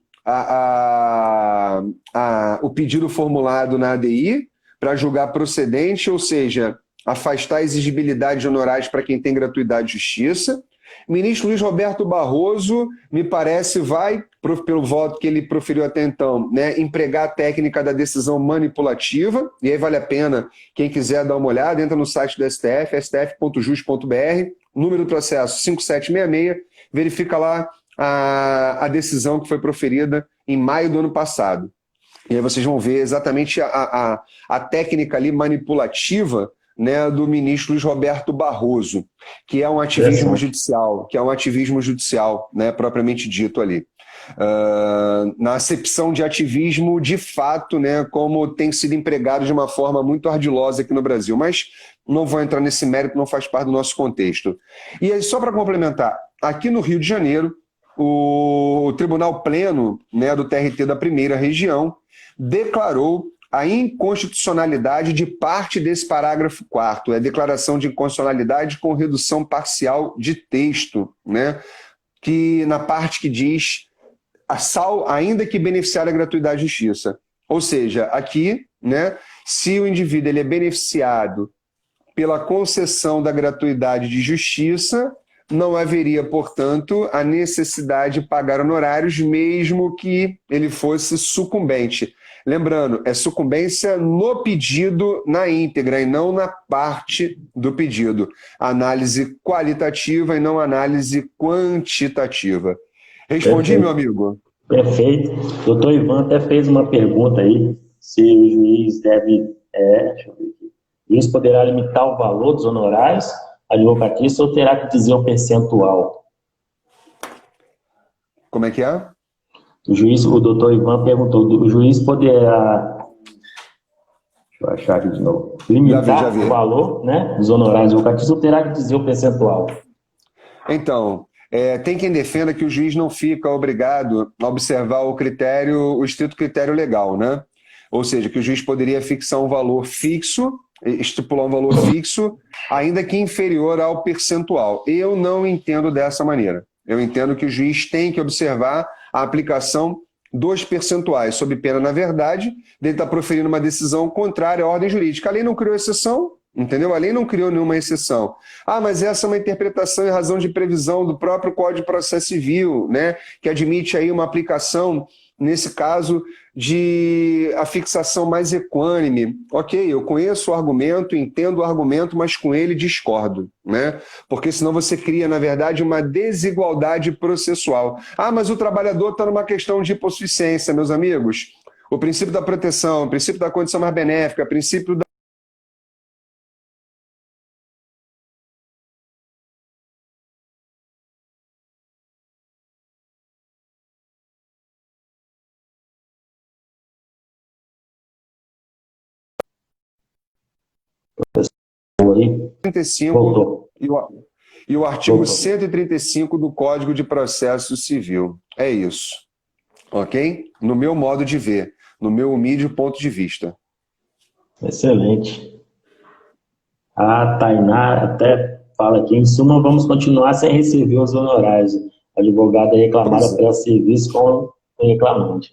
o pedido formulado na ADI para julgar procedente, ou seja, afastar a exigibilidade de honorários para quem tem gratuidade de justiça. O ministro Luiz Roberto Barroso, me parece, vai, pelo voto que ele proferiu até então, né, empregar a técnica da decisão manipulativa, e aí vale a pena, quem quiser dar uma olhada, entra no site do STF, stf.jus.br, número do processo 5766, verifica lá a decisão que foi proferida em maio do ano passado. E aí vocês vão ver exatamente a técnica ali manipulativa, né, do ministro Luiz Roberto Barroso, que é um ativismo judicial, né, propriamente dito ali. Na acepção de ativismo, de fato, né, como tem sido empregado de uma forma muito ardilosa aqui no Brasil. Mas não vou entrar nesse mérito, não faz parte do nosso contexto. E aí, só para complementar, aqui no Rio de Janeiro, o Tribunal Pleno, né, do TRT da Primeira Região declarou a inconstitucionalidade de parte desse parágrafo 4º, é a declaração de inconstitucionalidade com redução parcial de texto, né, que na parte que diz ainda que beneficiar a gratuidade de justiça. Ou seja, aqui, né, se o indivíduo ele é beneficiado pela concessão da gratuidade de justiça, não haveria, portanto, a necessidade de pagar honorários, mesmo que ele fosse sucumbente. Lembrando, é sucumbência no pedido na íntegra e não na parte do pedido. Análise qualitativa e não análise quantitativa. Respondi, Perfeito. meu amigo? Perfeito. Doutor Ivan até fez uma pergunta aí, se o juiz deve, deixa eu ver aqui. O juiz poderá limitar o valor dos honorários advocatícios ou terá que dizer o percentual? Como é que é? O juiz, o doutor Ivan perguntou, o juiz poderá, deixa eu achar aqui de novo, Já vi, já limitar o vi. valor, né, dos honorários advocatícios ou terá que dizer o percentual? Então, tem quem defenda que o juiz não fica obrigado a observar o critério, o estrito critério legal, né? Ou seja, que o juiz poderia fixar um valor fixo, estipular um valor fixo, ainda que inferior ao percentual. Eu não entendo dessa maneira. Eu entendo que o juiz tem que observar a aplicação dos percentuais, sob pena, na verdade, de ele estar proferindo uma decisão contrária à ordem jurídica. A lei não criou exceção, entendeu? A lei não criou nenhuma exceção. Ah, mas essa é uma interpretação e razão de previsão do próprio Código de Processo Civil, né, que admite aí uma aplicação, nesse caso, de a fixação mais equânime. Ok, eu conheço o argumento, entendo o argumento, mas com ele discordo, né? Porque senão você cria, na verdade, uma desigualdade processual. Ah, mas o trabalhador está numa questão de hipossuficiência, meus amigos. O princípio da proteção, o princípio da condição mais benéfica, o princípio da Aí, 35 voltou, e o artigo voltou. 135 do Código de Processo Civil. É isso, ok? No meu modo de ver, no meu humilde ponto de vista. Excelente. A Tainá até fala aqui, em suma, vamos continuar sem receber os honorários. A advogada reclamada Pois é. pré-serviço com o reclamante.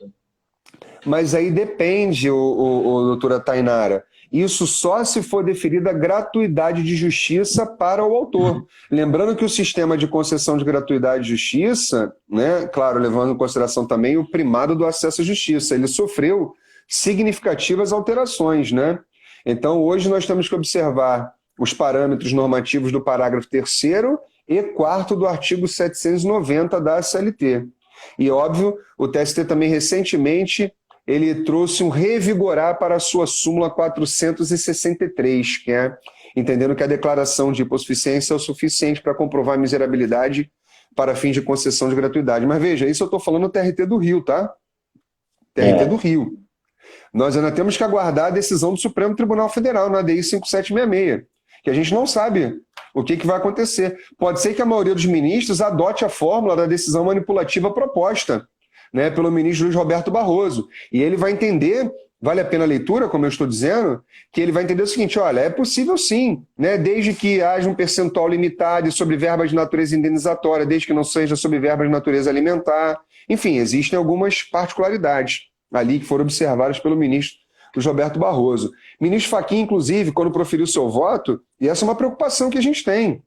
Mas aí depende, doutora Tainara. Isso só se for deferida gratuidade de justiça para o autor. Lembrando que o sistema de concessão de gratuidade de justiça, né, claro, levando em consideração também o primado do acesso à justiça, ele sofreu significativas alterações, né? Então, hoje nós temos que observar os parâmetros normativos do parágrafo 3º e 4º do artigo 790 da CLT. E, óbvio, o TST também recentemente ele trouxe um revigorar para a sua súmula 463, que é entendendo que a declaração de hipossuficiência é o suficiente para comprovar a miserabilidade para fim de concessão de gratuidade. Mas veja, isso eu estou falando do TRT do Rio, tá? TRT do É, Rio. Nós ainda temos que aguardar a decisão do Supremo Tribunal Federal, na ADI 5766, que a gente não sabe o que vai acontecer. Pode ser que a maioria dos ministros adote a fórmula da decisão manipulativa proposta, né, pelo ministro Luiz Roberto Barroso. E ele vai entender, vale a pena a leitura, como eu estou dizendo, que ele vai entender o seguinte: olha, é possível sim, né, desde que haja um percentual limitado sobre verbas de natureza indenizatória, desde que não seja sobre verbas de natureza alimentar. Enfim, existem algumas particularidades ali que foram observadas pelo ministro Luiz Roberto Barroso. Ministro Fachin, inclusive, quando proferiu seu voto, e essa é uma preocupação que a gente tem.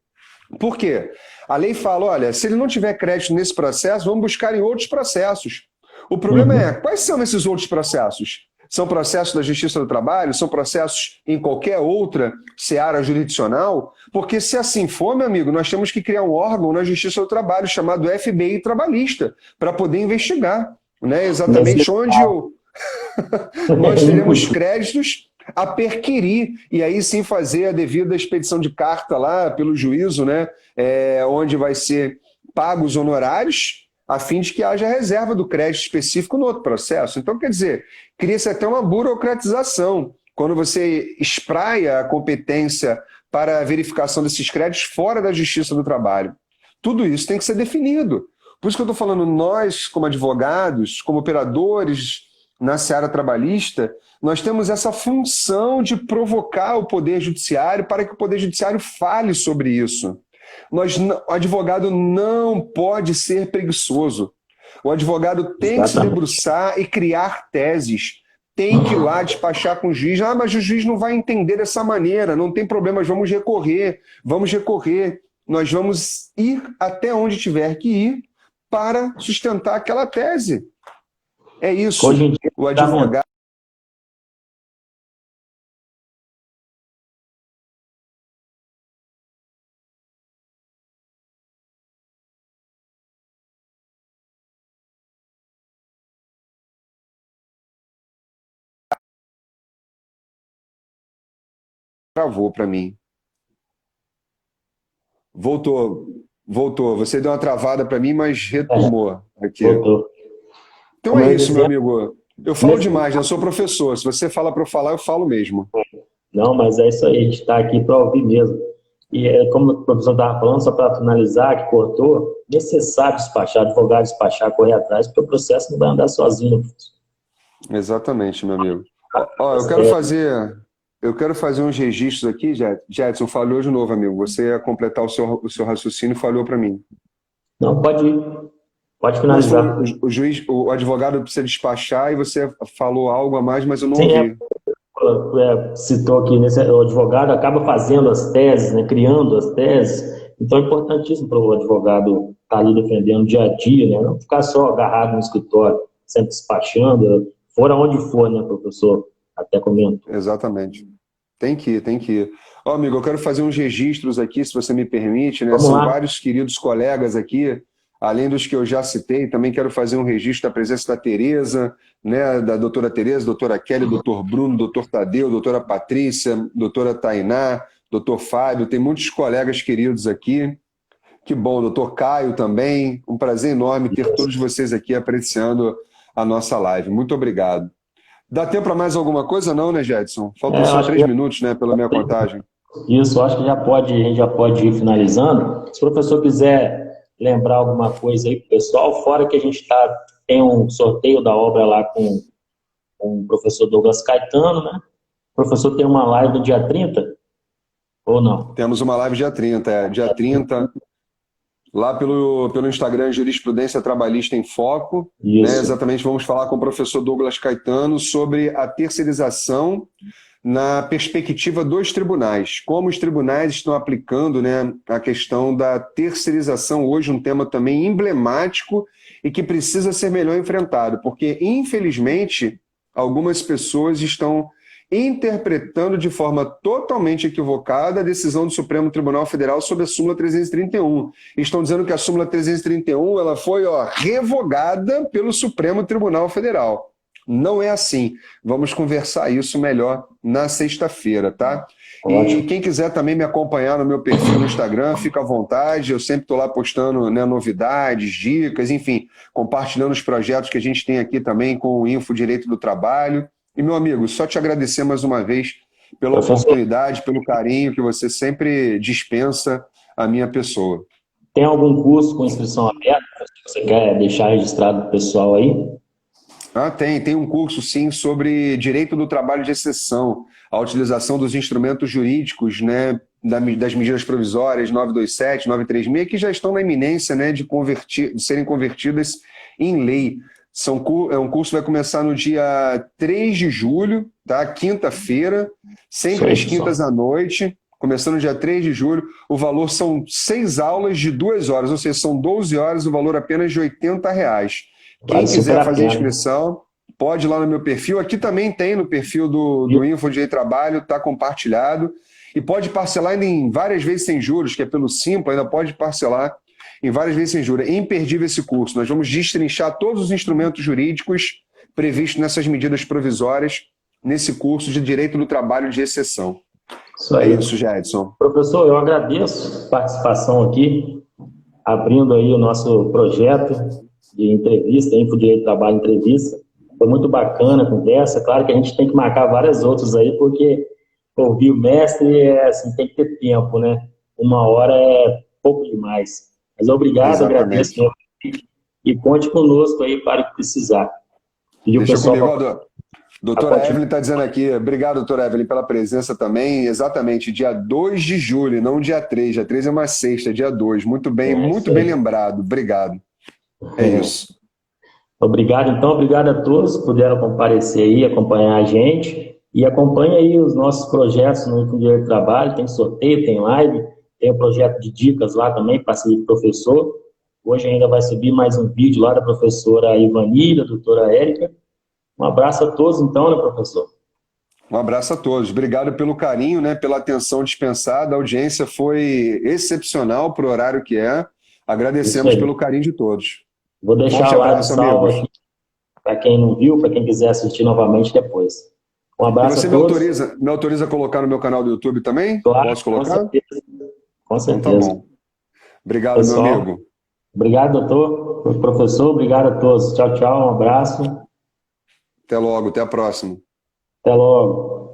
Por quê? A lei fala, olha, se ele não tiver crédito nesse processo, vamos buscar em outros processos. O problema é, uhum. quais são esses outros processos? São processos da Justiça do Trabalho? São processos em qualquer outra seara jurisdicional? Porque se assim for, meu amigo, nós temos que criar um órgão na Justiça do Trabalho chamado FBI Trabalhista para poder investigar, né? Exatamente onde Necessário. nós É teremos impossível. créditos a perquirir e aí sim fazer a devida expedição de carta lá pelo juízo, né? Onde vai ser pagos honorários a fim de que haja reserva do crédito específico no outro processo. Então, quer dizer, cria-se até uma burocratização quando você espraia a competência para a verificação desses créditos fora da Justiça do Trabalho. Tudo isso tem que ser definido. Por isso que eu estou falando, nós, como advogados, como operadores na seara trabalhista, nós temos essa função de provocar o Poder Judiciário para que o Poder Judiciário fale sobre isso. O advogado não pode ser preguiçoso. O advogado tem que se Exatamente. debruçar e criar teses. Tem que ir lá despachar com o juiz. Ah, mas o juiz não vai entender dessa maneira. Não tem problema, vamos recorrer. Vamos recorrer. Nós vamos ir até onde tiver que ir para sustentar aquela tese. É Hoje isso. em dia, O é fundamental. advogado travou para mim. Voltou, voltou. Você deu uma travada para mim, mas retomou aqui. Voltou. Então Como é eu ia isso, meu dizendo, amigo. Eu falo demais, né? Eu sou professor. Se você fala para eu falar, eu falo mesmo. não, mas é isso aí, a gente está aqui para ouvir mesmo. E como o professor estava falando, só para finalizar, que cortou, necessário despachar, advogado despachar, correr atrás, porque o processo não vai andar sozinho. Exatamente, meu amigo. Ó, eu quero fazer uns registros aqui, Jetson, falhou de novo, amigo. Você ia completar o seu raciocínio e falhou para mim. Não, pode ir, pode Não, você finalizar. falou, o juiz, o advogado precisa despachar e você falou algo a mais, mas eu não Sim, ouvi. citou aqui, o advogado acaba fazendo as teses, né, criando as teses, então é importantíssimo para o advogado estar ali defendendo dia a dia, né, não ficar só agarrado no escritório, sempre despachando, for aonde for, né, professor, até comentou. Exatamente. Tem que ir, tem que ir. Ó, amigo, eu quero fazer uns registros aqui, se você me permite, né? Vamos São lá. vários queridos colegas aqui, além dos que eu já citei, também quero fazer um registro da presença da Tereza, né? Da doutora Tereza, doutora Kelly, doutor Bruno, doutor Tadeu, doutora Patrícia, doutora Tainá, doutor Fábio, tem muitos colegas queridos aqui. Que bom, doutor Caio também. Um prazer enorme ter todos vocês aqui apreciando a nossa live. Muito obrigado. Dá tempo para mais alguma coisa, não, né, Jetson? Faltam Eu só acho que 3 minutos, né, pela minha contagem. isso, eu acho que já pode, a gente já pode ir finalizando. Se o professor quiser lembrar alguma coisa aí pro pessoal, fora que a gente tem um sorteio da obra lá com o professor Douglas Caetano, né? O professor tem uma live no dia 30 ou não? Temos uma live dia 30, dia 30, lá pelo Instagram Jurisprudência Trabalhista em Foco. Né, Isso. exatamente, vamos falar com o professor Douglas Caetano sobre a terceirização na perspectiva dos tribunais. Como os tribunais estão aplicando, né, a questão da terceirização, hoje um tema também emblemático e que precisa ser melhor enfrentado, porque, infelizmente, algumas pessoas estão interpretando de forma totalmente equivocada a decisão do Supremo Tribunal Federal sobre a súmula 331. Estão dizendo que a súmula 331 ela foi revogada pelo Supremo Tribunal Federal. Não é assim. Vamos conversar isso melhor na sexta-feira, tá? Ótimo. E quem quiser também me acompanhar no meu perfil no Instagram, fica à vontade. Eu sempre estou lá postando, né, novidades, dicas, enfim, compartilhando os projetos que a gente tem aqui também com o Info Direito do Trabalho. E, meu amigo, só te agradecer mais uma vez pela oportunidade, pelo carinho que você sempre dispensa à minha pessoa. Tem algum curso com inscrição aberta que você quer deixar registrado para o pessoal aí? Tem um curso, sim, sobre direito do trabalho de exceção, a utilização dos instrumentos jurídicos, né, das medidas provisórias 927, 936, que já estão na iminência, né, de serem convertidas em lei. É um curso que vai começar no dia 3 de julho, tá? Quinta-feira, sempre às quintas à noite, começando no dia 3 de julho. O valor são 6 aulas de 2 horas, ou seja, são 12 horas, o valor apenas de R$80. Quem quiser fazer inscrição, pode ir lá no meu perfil. Aqui também tem no perfil do Info Direito Trabalho, está compartilhado. E pode parcelar ainda em várias vezes sem juros, que é pelo Simpla, ainda pode parcelar em várias vezes sem juros. É imperdível esse curso. Nós vamos destrinchar todos os instrumentos jurídicos previstos nessas medidas provisórias nesse curso de Direito do Trabalho de Exceção. Isso aí. É isso, Jedson. Professor, eu agradeço a participação aqui, abrindo aí o nosso projeto de entrevista, Info Direito do Trabalho Entrevista. Foi muito bacana a conversa. Claro que a gente tem que marcar várias outras aí, porque ouvir o mestre assim, tem que ter tempo, né? 1 hora é pouco demais. Mas obrigado, agradeço e conte conosco aí para o que precisar. E deixa comigo, doutora Evelyn está dizendo aqui, obrigado, doutora Evelyn, pela presença também, exatamente, dia 2 de julho, não dia 3, dia 3 é uma sexta, dia 2, muito bem lembrado, obrigado. É isso. Obrigado, então, obrigado a todos que puderam comparecer aí, acompanhar a gente, e acompanhe aí os nossos projetos no Info Direito do Trabalho, tem sorteio, tem live, tem o projeto de dicas lá também, parceria do professor. Hoje ainda vai subir mais um vídeo lá da professora Ivani, da doutora Érica. Um abraço a todos, então, né, professor? Um abraço a todos. Obrigado pelo carinho, né, pela atenção dispensada. A audiência foi excepcional para o horário que é. Agradecemos pelo carinho de todos. Vou deixar lá salvo aqui para quem não viu, para quem quiser assistir novamente depois. Um E abraço você a todos. me autoriza a colocar no meu canal do YouTube também? Claro, Posso com colocar? certeza. Com Então tá certeza. bom. Obrigado, meu Pessoal, amigo. obrigado, doutor, professor, obrigado a todos. Tchau, tchau, um abraço. Até logo, até a próxima. Até logo.